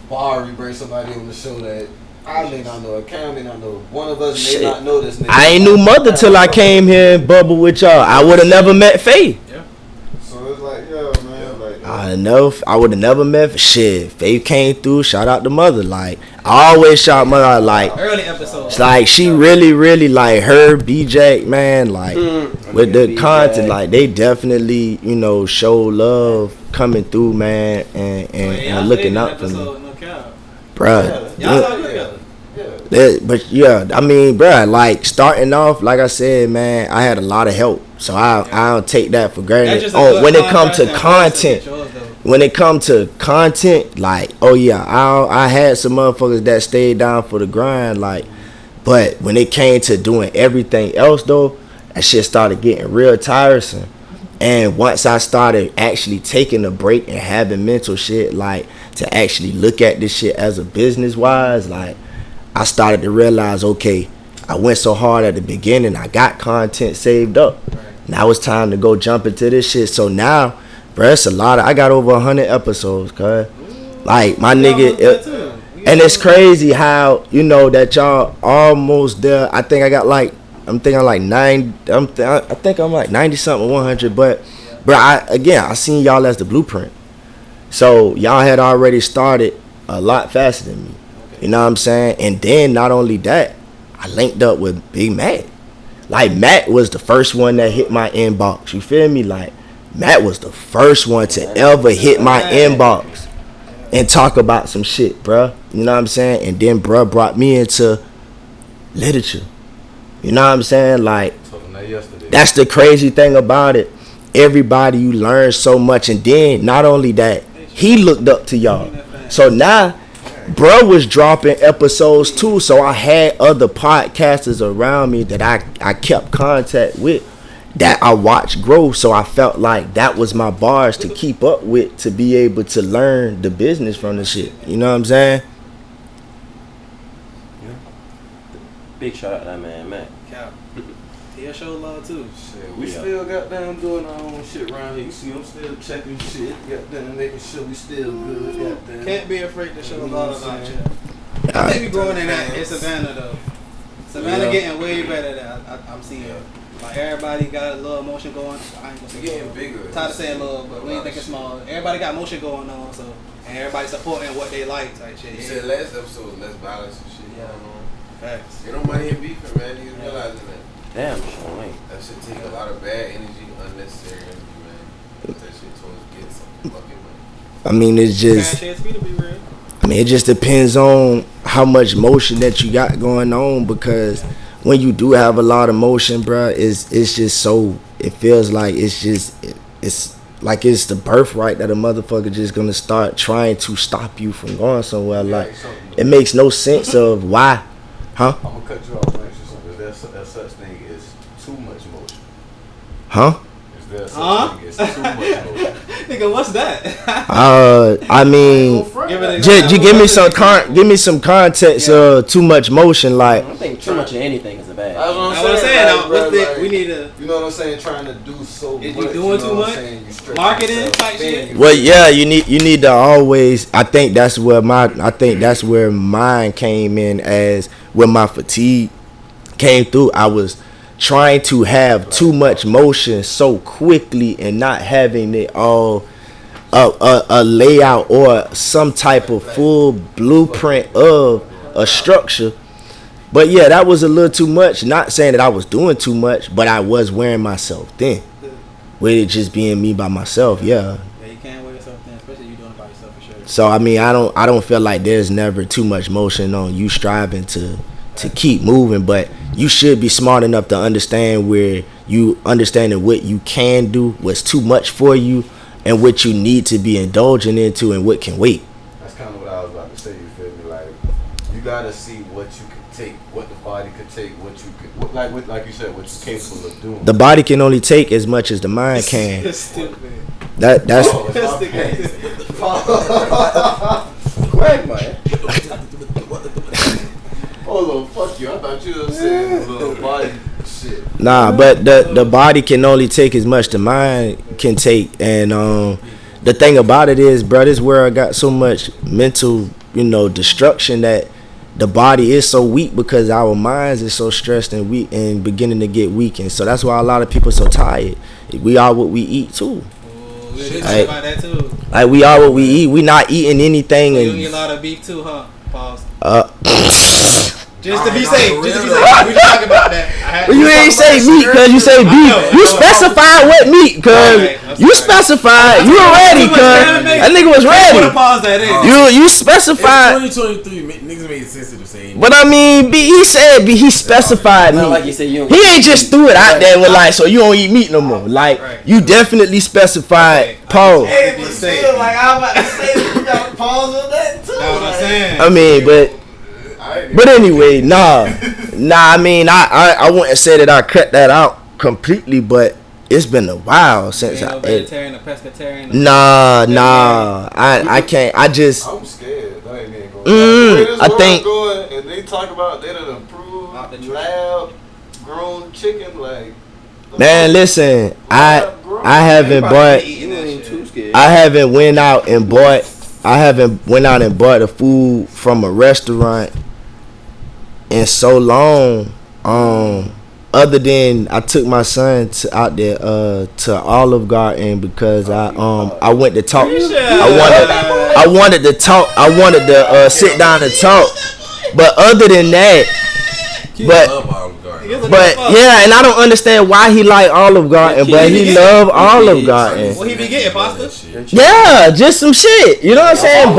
Barry bring somebody on the show that I may not know, or Cam may not know. One of us may not know this nigga. I ain't knew Mother till I came here and bubble with y'all. I would have never met Faye. Yeah. So it's like, man, like. I would have never met shit. Faye came through. Shout out to Mother. Like, I always shout Mother out. Like, early episodes. It's like she really like her B-Jack, man. Like with the content, like they definitely show love coming through, man, and looking up for me, bruh. But yeah, I mean, bruh, like starting off, like I said, man, I had a lot of help, so I don't take that for granted. When it comes to content, like, I had some motherfuckers that stayed down for the grind, like, but when it came to doing everything else though, that shit started getting real tiresome. And once I started actually taking a break and having mental shit, like to actually look at this shit as a business wise, like I started to realize, okay, I went so hard at the beginning, I got content saved up. Now it's time to go jump into this shit. So now, bruh, it's a lot I got over 100 episodes, cuz. Like, my nigga, and it's crazy how, that y'all almost there. I think I got like, I'm like 90 something, 100. But, bro, I seen y'all as the blueprint. So y'all had already started a lot faster than me. You know what I'm saying? And then not only that, I linked up with Big Matt. Like, Matt was the first one that hit my inbox. You feel me? Like, Matt was the first one to ever hit my inbox and talk about some shit, bruh. You know what I'm saying? And then bruh brought me into literature. You know what I'm saying? Like, that's the crazy thing about it. Everybody, you learn so much. And then not only that, he looked up to y'all. So now, bruh was dropping episodes too. So I had other podcasters around me that I kept contact with, that I watched grow. So I felt like that was my bars to keep up with, to be able to learn the business from the shit. You know what I'm saying? Yeah. Big shout out to that man, Matt. He show love too. Shit, we still got down doing our own shit around here. You see, I'm still checking shit. Got down making sure we still good. Goddamn. Can't be afraid to show love out here. They be growing in that in Savannah though. Savannah getting way better than I'm seeing. Like, everybody got a little emotion going. I ain't gonna say getting bigger. Tired of saying little, but we ain't think it's small. Everybody got motion going on, so, and everybody supporting what they like type shit. You said last episode, less violence and shit going on. Facts. Get no money in beefing, man. Niggas realizing that. Damn, sure ain't. That shit take a lot of bad energy, unnecessary energy, man. Put that shit towards getting some fucking money. I mean, it's just, it just depends on how much motion that you got going on, because when you do have a lot of motion, bruh, it's just so, it feels like it's like it's the birthright that a motherfucker just gonna start trying to stop you from going somewhere. Like, it makes no sense of why, huh? I'm gonna cut you off and ask you something. Is there such thing as too much motion? Huh? Is there such thing as too much motion? Nigga, what's that? I mean, give me some context. Too much motion, like. I think too much of anything is a bad. That's what I'm saying. We need to. You know what I'm saying? Trying to do so much. Is you doing too much? Marketing type shit. Well, yeah, you need to always. I think that's where mine came in, as when my fatigue came through. I was trying to have too much motion so quickly and not having it all a layout or some type of full blueprint of a structure. But yeah, that was a little too much. Not saying that I was doing too much, but I was wearing myself thin, with it just being me by myself. Yeah, you can't wear yourself thin, especially you doing it by yourself, for sure. So I mean, I don't feel like there's never too much motion on you striving to keep moving, but you should be smart enough to understand where you understanding what you can do, what's too much for you, and what you need to be indulging into and what can wait. That's kind of what I was about to say. You feel me? Like you gotta see what you can take, what the body could take, what you could, like you said, what you're capable of doing. The body can only take as much as the mind can. That's Quagmire. Hold on, fuck you. I thought you were saying little body shit. nah, but the body can only take as much the mind can take, and the thing about it is, bro, this world got so much mental, destruction that the body is so weak because our minds is so stressed and weak and beginning to get weakened. So that's why a lot of people so tired. We are what we eat too. About that too. Like we are what we eat. We not eating anything. You And eat a lot of beef too, huh? Pause. Just to be safe. We talk about that. Well, you ain't say meat because you say beef. You specified what meat because you specified. You were ready because that nigga was ready. You specified. 2023, niggas made sense to say. But I mean, he said he specified meat. Like you said, you He ain't just threw it out there with like, so you don't eat meat no more. Like you definitely specified. Pause. Hey, but still, like I'm about to say, you got to pause on that too. That's what I'm saying. I mean, but anyway, nah. I mean, I wouldn't say that I cut that out completely, but it's been a while since no vegetarian or pescatarian. Nah. I can't. I just. I'm scared. I ain't even going. I think. Going, and they talk about they done approved lab grown chicken, like. Man, listen. I haven't bought. I haven't went out and bought the food from a restaurant in so long. Other than I took my son out there to Olive Garden because I went to talk. I wanted to talk. I wanted to sit down and talk. But other than that, but yeah, and I don't understand why he like Olive Garden, but he love Olive Garden. What he be getting, pasta? Yeah, just some shit. You know what I'm saying?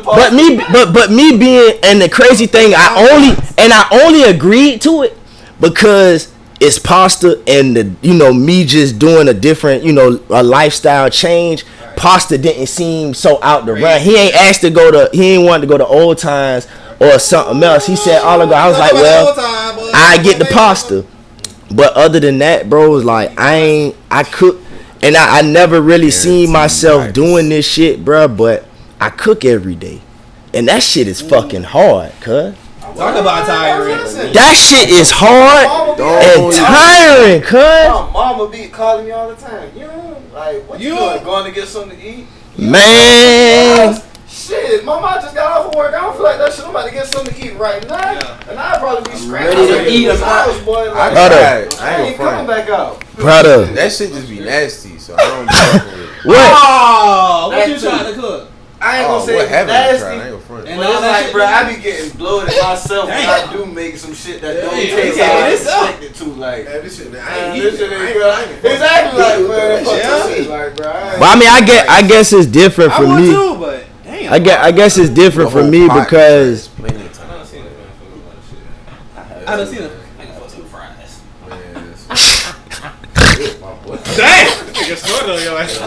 But me being, and the crazy thing, I only agreed to it because it's pasta, and me just doing a different, a lifestyle change. Pasta didn't seem so out the run. He ain't wanted to go to Old Times or something else. He said Olive Garden. I was like, well, I get the pasta. But other than that, bro, it's like I cook, and I never really seen myself doing this shit, bro. But I cook every day, and that shit is fucking hard, cuz. Talk about tiring. That shit is hard and tiring, cuz. My mama be calling me all the time. Like, what you doing? Going to get something to eat? Man. Shit, mama, I just got off of work. I don't feel like that shit. I'm about to get something to eat right now. Yeah. And I'd probably be scratching. Ready to eat. Boy, like, I ain't coming back out. Brother. That shit just be nasty, so I don't be fucking with it. What? Oh, what you trying to cook? I ain't gonna say it's nasty. And it's like, bro, I be getting bloated myself when I do make some shit that don't taste how I expected to. Like, this shit, man, exactly, like, man, fuck this shit, like, bro. But I mean, I guess it's different for me. Too, but damn. I guess it's different for me because I done seen it, man. Fuck a lot of shit. I done seen it. Nigga fuck two fries. Damn! Nigga snorted on your ass.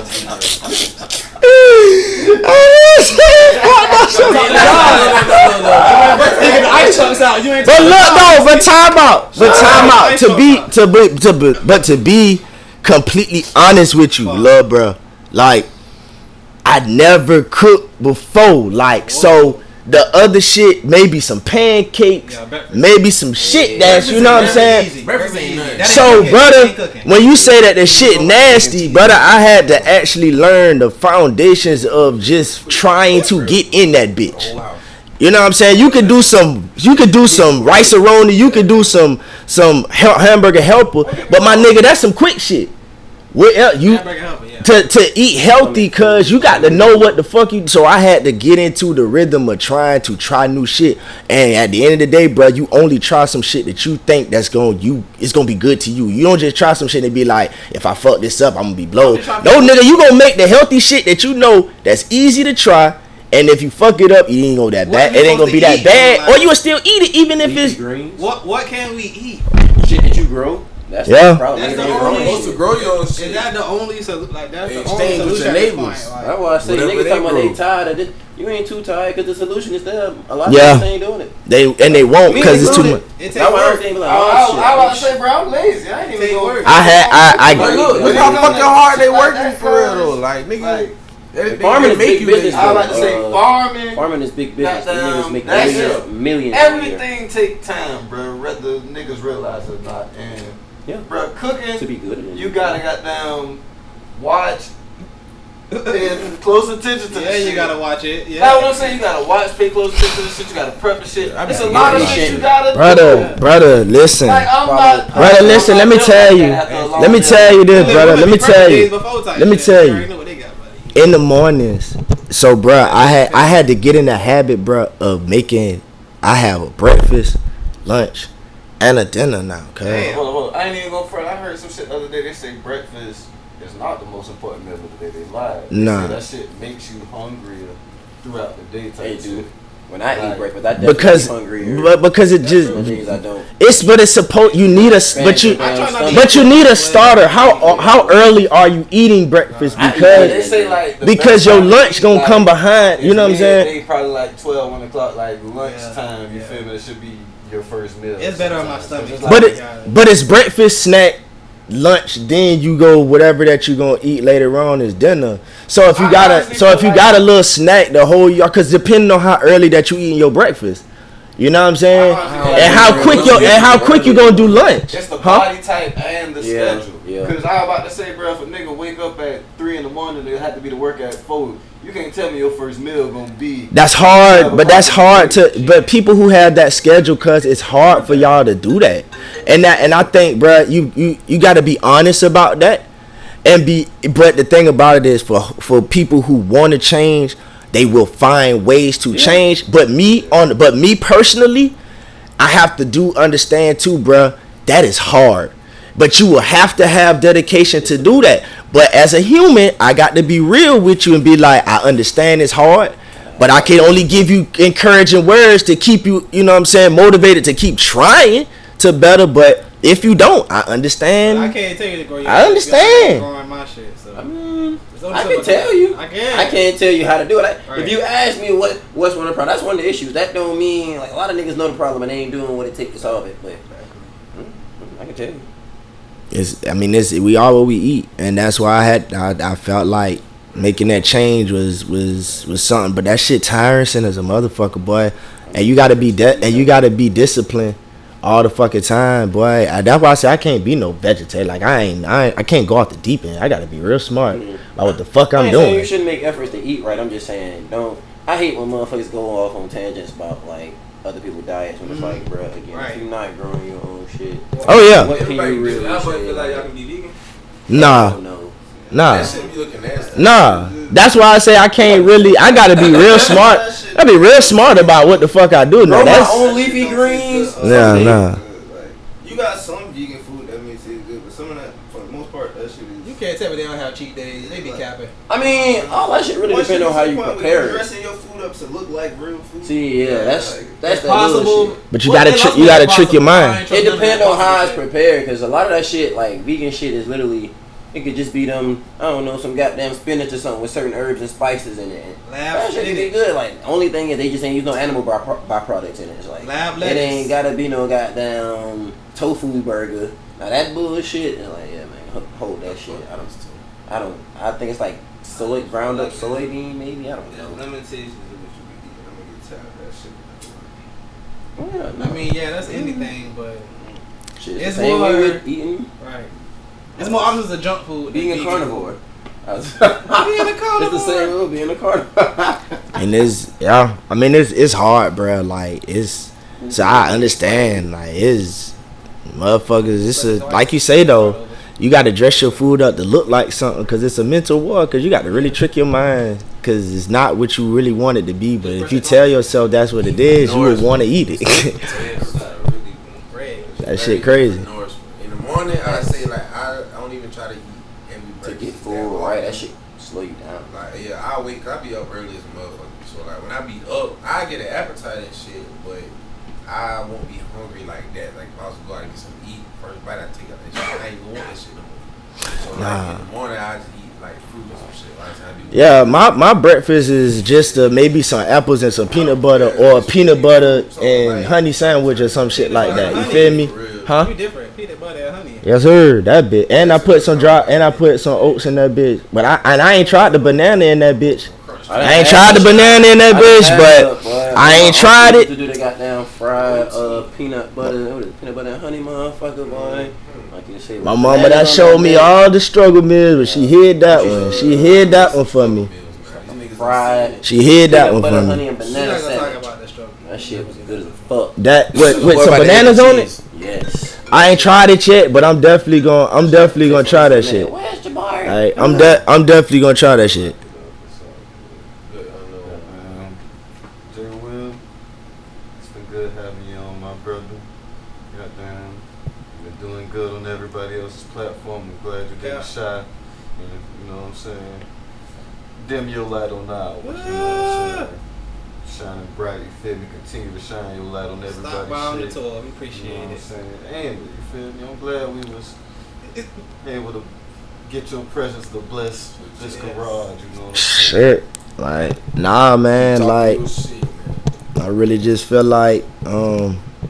But look though, but time out. To be completely honest with you, love, bro. Like, I never cooked before. Like, so the other shit, maybe some pancakes, maybe some shit that's, you know what I'm saying? So, brother, when you say that the shit nasty, brother, I had to actually learn the foundations of just trying to get in that bitch. You know what I'm saying? You could do some rice-a-roni, you could do some hamburger helper, but my nigga, that's some quick shit. To eat healthy, cuz you got to know what the fuck you. So I had to get into the rhythm of trying to try new shit, and at the end of the day, bro, you only try some shit that you think it's gonna be good to you. You don't just try some shit and be like, if I fuck this up, I'm gonna be blowed. No, nigga, you gonna make the healthy shit that you know that's easy to try. And if you fuck it up, it ain't gonna that bad. It ain't gonna be that bad, or you will still eat it, even if it's greens. What can we eat? Shit that you grow. That's Yeah. the problem. That's Niggas the ain't only- growing Supposed to shit. grow your own Is shit. that the only like that's the Exchange only with solution your at this neighbors. point? Like, That's why I say Whatever niggas they talking about they grow. tired of this. You ain't too tired because the solution is there. A lot Yeah. of niggas ain't doing it. They won't Me because it's too included. much. it takes That's why work. everything be like, I oh about to shit. say, bro, I'm lazy. I ain't even Take going. work. Like, look how Like, fucking hard they like working that for real cause, though. Like, nigga, like, they farming is make big you business, lazy. I like to say farming. Farming is big business. These Goddamn, niggas make that's millions, it. millions a year. Everything take time, bro. Whether niggas realize it or not. And Yeah. bro, cooking, To be good at it. you gotta goddamn watch and close attention to Yeah, this you shit. gotta watch it. Yeah. That's what I'm saying. You gotta watch, pay close attention to this shit. You gotta prep the shit. I It's a gotta lot get of this shit shit. you gotta do. Brother, listen. Like I'm not. Brother, listen, I'm let me not tell built you. like that after a long Let me day. tell you this, brother. Let me tell you. Let me tell you. know what they got, buddy. In the mornings, so bruh, I had to get in the habit, bruh, of making. I have a breakfast, lunch, and a dinner now. Okay. Hold on. I ain't even go further. I heard some shit the other day. They say breakfast is not the most important meal of the day. They lie. They Nah. say that shit makes you hungrier throughout the day. Hey, Type dude. shit. When I eat Like, breakfast, I definitely Because, hungrier. but because it just, Some days I don't. it's supposed. You need a, but you need a starter. How early are you eating breakfast? They Because say like the because best your time to lunch eat, gonna like, come behind. You know what I'm is saying? midday, probably like 12, 1 o'clock, like lunchtime. You feel me? It should be your first meal. It's better on my sometimes. stomach. So But it's like- but it's breakfast, snack, lunch. Then you go whatever that you gonna eat later on is dinner. So if you got a little snack the whole year, because depending on how early that you eating your breakfast, you know what I'm saying, and how quick you gonna do lunch, It's the huh? body type and the Yeah, schedule. yeah. Because I was about to say, bro, if a nigga wake up at 3 in the morning, they have to be to work at 4. You can't tell me your first meal gonna be. That's hard, but that's hard to. But people who have that schedule, cause it's hard for y'all to do that, and I think, bro, you got to be honest about that, and be. But the thing about it is, for people who want to change, they will find ways to change. But me personally, I have to understand too, bro. That is hard, but you will have to have dedication to do that. But as a human, I got to be real with you and be like, I understand it's hard, but I can only give you encouraging words to keep you, you know what I'm saying, motivated to keep trying to better. But if you don't, I understand. I can't tell you to grow your I understand. growing my shit, so. I can tell you. I can. I can't tell you how to do it. Right. If you ask me what's one of the problems, that's one of the issues. That don't mean like a lot of niggas know the problem and they ain't doing what it takes to solve it. But I can tell you. We are what we eat, and that's why I felt like making that change was something. But that shit tiresome as a motherfucker, boy. And you gotta be disciplined all the fucking time, boy. That's why I say I can't be no vegetarian. Like I can't go off the deep end. I gotta be real smart about what the fuck I'm I ain't saying you doing. shouldn't make efforts to eat right. I'm just saying don't. I hate when motherfuckers go off on tangents about like other people's diets when it's like, bro, again, Right. if you're not growing your own shit, Oh yeah, what can you really Y'all boys say? feel like y'all can be vegan? nah. No. Nah, That shit be looking nasty. nah. That's why I say I can't really. I gotta be real smart. I be real smart about what the fuck I do. Grow Now my that's own leafy greens. nah. You got some vegan food that makes it good, but some of that, for the most part, that shit is. You can't tell me they don't have cheat days. They be capping. I mean, all that shit really depends on how you prepare You're it. dressing your food up to look like real food. See, yeah, that's It's that possible. bullshit. But you gotta trick your mind. It depends on how it's prepared, because a lot of that shit, like vegan shit, is literally it could just be them, I don't know, some goddamn spinach or something with certain herbs and spices in it. That shit can be good. Like the only thing is they just ain't use no animal byproducts in it. It's like Lab it lettuce. ain't gotta be no goddamn tofu burger. Now that bullshit, and like yeah, man, hold that shit. I think it's like ground up soybean maybe. I don't know. Limitations of what you be eating. I'm gonna get tired of that shit. Yeah, I mean, yeah, that's anything, but shit, it's the same way more- with eating. right. It's more options of junk food. Being than a vegan carnivore. food. Being a carnivore. It's the same way being a carnivore. And it's hard, bro. Like so I understand. Like it's motherfuckers. It's like you say though. You got to dress your food up to look like something, because it's a mental war. Because you got to really trick your mind, because it's not what you really want it to be. But if you tell yourself that's what it is, you would want to eat it. That shit crazy. In the morning, I say like I don't even try to eat every To breakfast. get full, right? That shit slow you down. Like yeah, I be up early as a motherfucker. So like when I be up, I get an appetite and shit, but I won't be hungry like that. Like if I was to go out and get some eat, first bite I take out that shit. I I ain't even want that shit no more. So like in the morning, I just eat like fruit or some shit. Like, I do Yeah, my breakfast is just maybe some apples and some peanut butter or a peanut butter and honey sandwich or some shit like that. You feel me? Huh? You different. Peanut butter and honey. Yes, sir. That bitch. And I put some oats in that bitch. But I ain't tried the banana in that bitch. I ain't tried the banana in that bitch, but I ain't tried it. To do the goddamn fried peanut butter and honey, motherfucker, boy. Like you say, My mama that showed me all the struggle meals, but she hid that one. She hid that one for me. fried. She hid that one butter, for honey, me. and banana sandwich. That shit was good as fuck. That with some bananas on it. Yes. I ain't tried it yet, but I'm definitely gonna try that shit. Where's Jabari? Alright, I'm definitely gonna try that shit. J. Will, it's been good having you on, my brother. Goddamn, you've been doing good on everybody else's platform. I'm glad you didn't shy. You know what I'm saying? Dim your light on ours. You know what I'm saying? Shining bright, you feel me? Continue to shine your light on everybody's Stop by on the shit. tour. We appreciate You know what I'm it. saying? And you feel me? I'm glad we was able to get your presence to bless this garage. You know what I'm saying? Shit. Like, nah, man. Like, I really just feel like,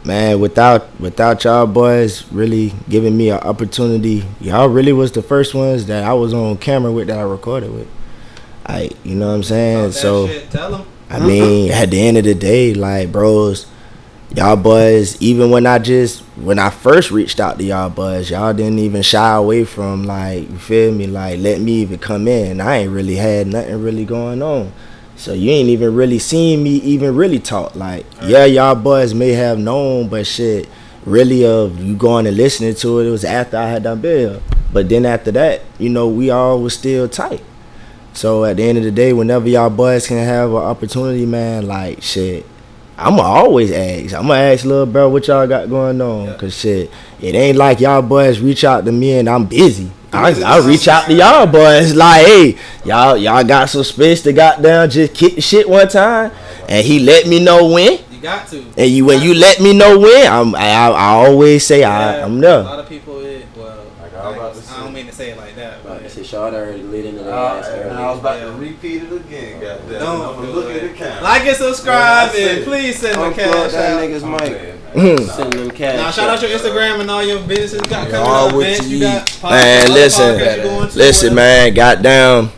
man, without y'all boys really giving me an opportunity, y'all really was the first ones that I was on camera with, that I recorded with. You know what I'm saying? So, Shit, tell them. I mean, at the end of the day, like, bros, y'all boys, even when I first reached out to y'all boys, y'all didn't even shy away from, like, you feel me, like, let me even come in. I ain't really had nothing really going on. So you ain't even really seen me even really talk. Like, yeah, y'all boys may have known, but shit, really you going and listening to it was after I had done been here. But then after that, you know, we all was still tight. So at the end of the day, whenever y'all boys can have an opportunity, man, like, shit, I'ma always ask. I'ma ask little bro what y'all got going on. Cause shit, it ain't like y'all boys reach out to me and I'm busy. I reach out to y'all boys like, hey, y'all got some space to goddamn just kick the shit one time, and he let me know when. You got to. And when you let me know when, I always say I'm there. A lot of people, I don't mean to say it like that, but I said, Shawty already lit into the ass. I was about to repeat it again, goddamn. Don't do look it. at the camera. Like and subscribe, and please send them cash that out. nigga's mic. Send them cash. Now shout out your Instagram and all your businesses you got coming All up, what events you you got. eat. Man, listen, man, goddamn,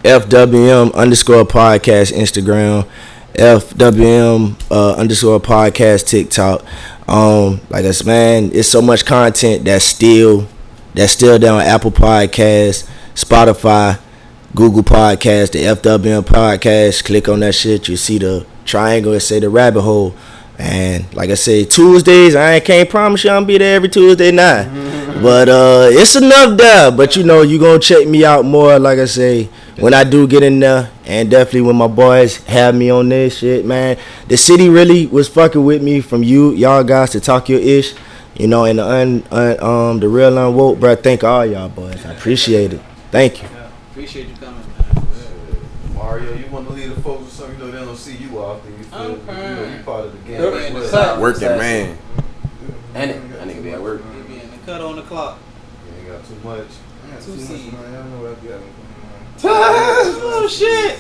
FWM _ podcast Instagram, FWM _ podcast TikTok. Like I said, man, it's so much content that's still down on Apple Podcasts, Spotify, Google Podcasts, the FWM podcast. Click on that shit, you see the triangle, it say the rabbit hole. And like I say, Tuesdays, I can't promise you I'm be there every Tuesday night. But it's enough there. But you know, you gonna check me out more, like I say, when I do get in there. And definitely when my boys have me on this shit, man. The city really was fucking with me from y'all guys to talk your ish. You know, and the real unwoke, bro. Thank all y'all boys. I appreciate it. Thank you. Yeah, appreciate you coming, man. Mario, you want to leave the folks with something, you know, they don't see you often. You feel you know, you part of the game. Working man. And that nigga be at work. You be in the cut on the clock. You ain't got too much. Oh shit!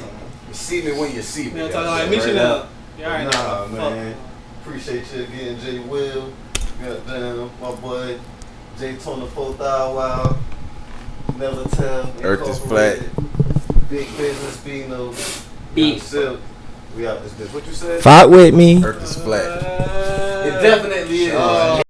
You see me when you see me. You talking like mission up. You alright Nah, now. man. Appreciate you again, J. Will. Goddamn, my boy, J. Tona 4,000 Wild. Never Tell. Earth is flat. Big business, Bino. Silk. We out this bitch. What you said? Fight with me. Earth is flat. It definitely is.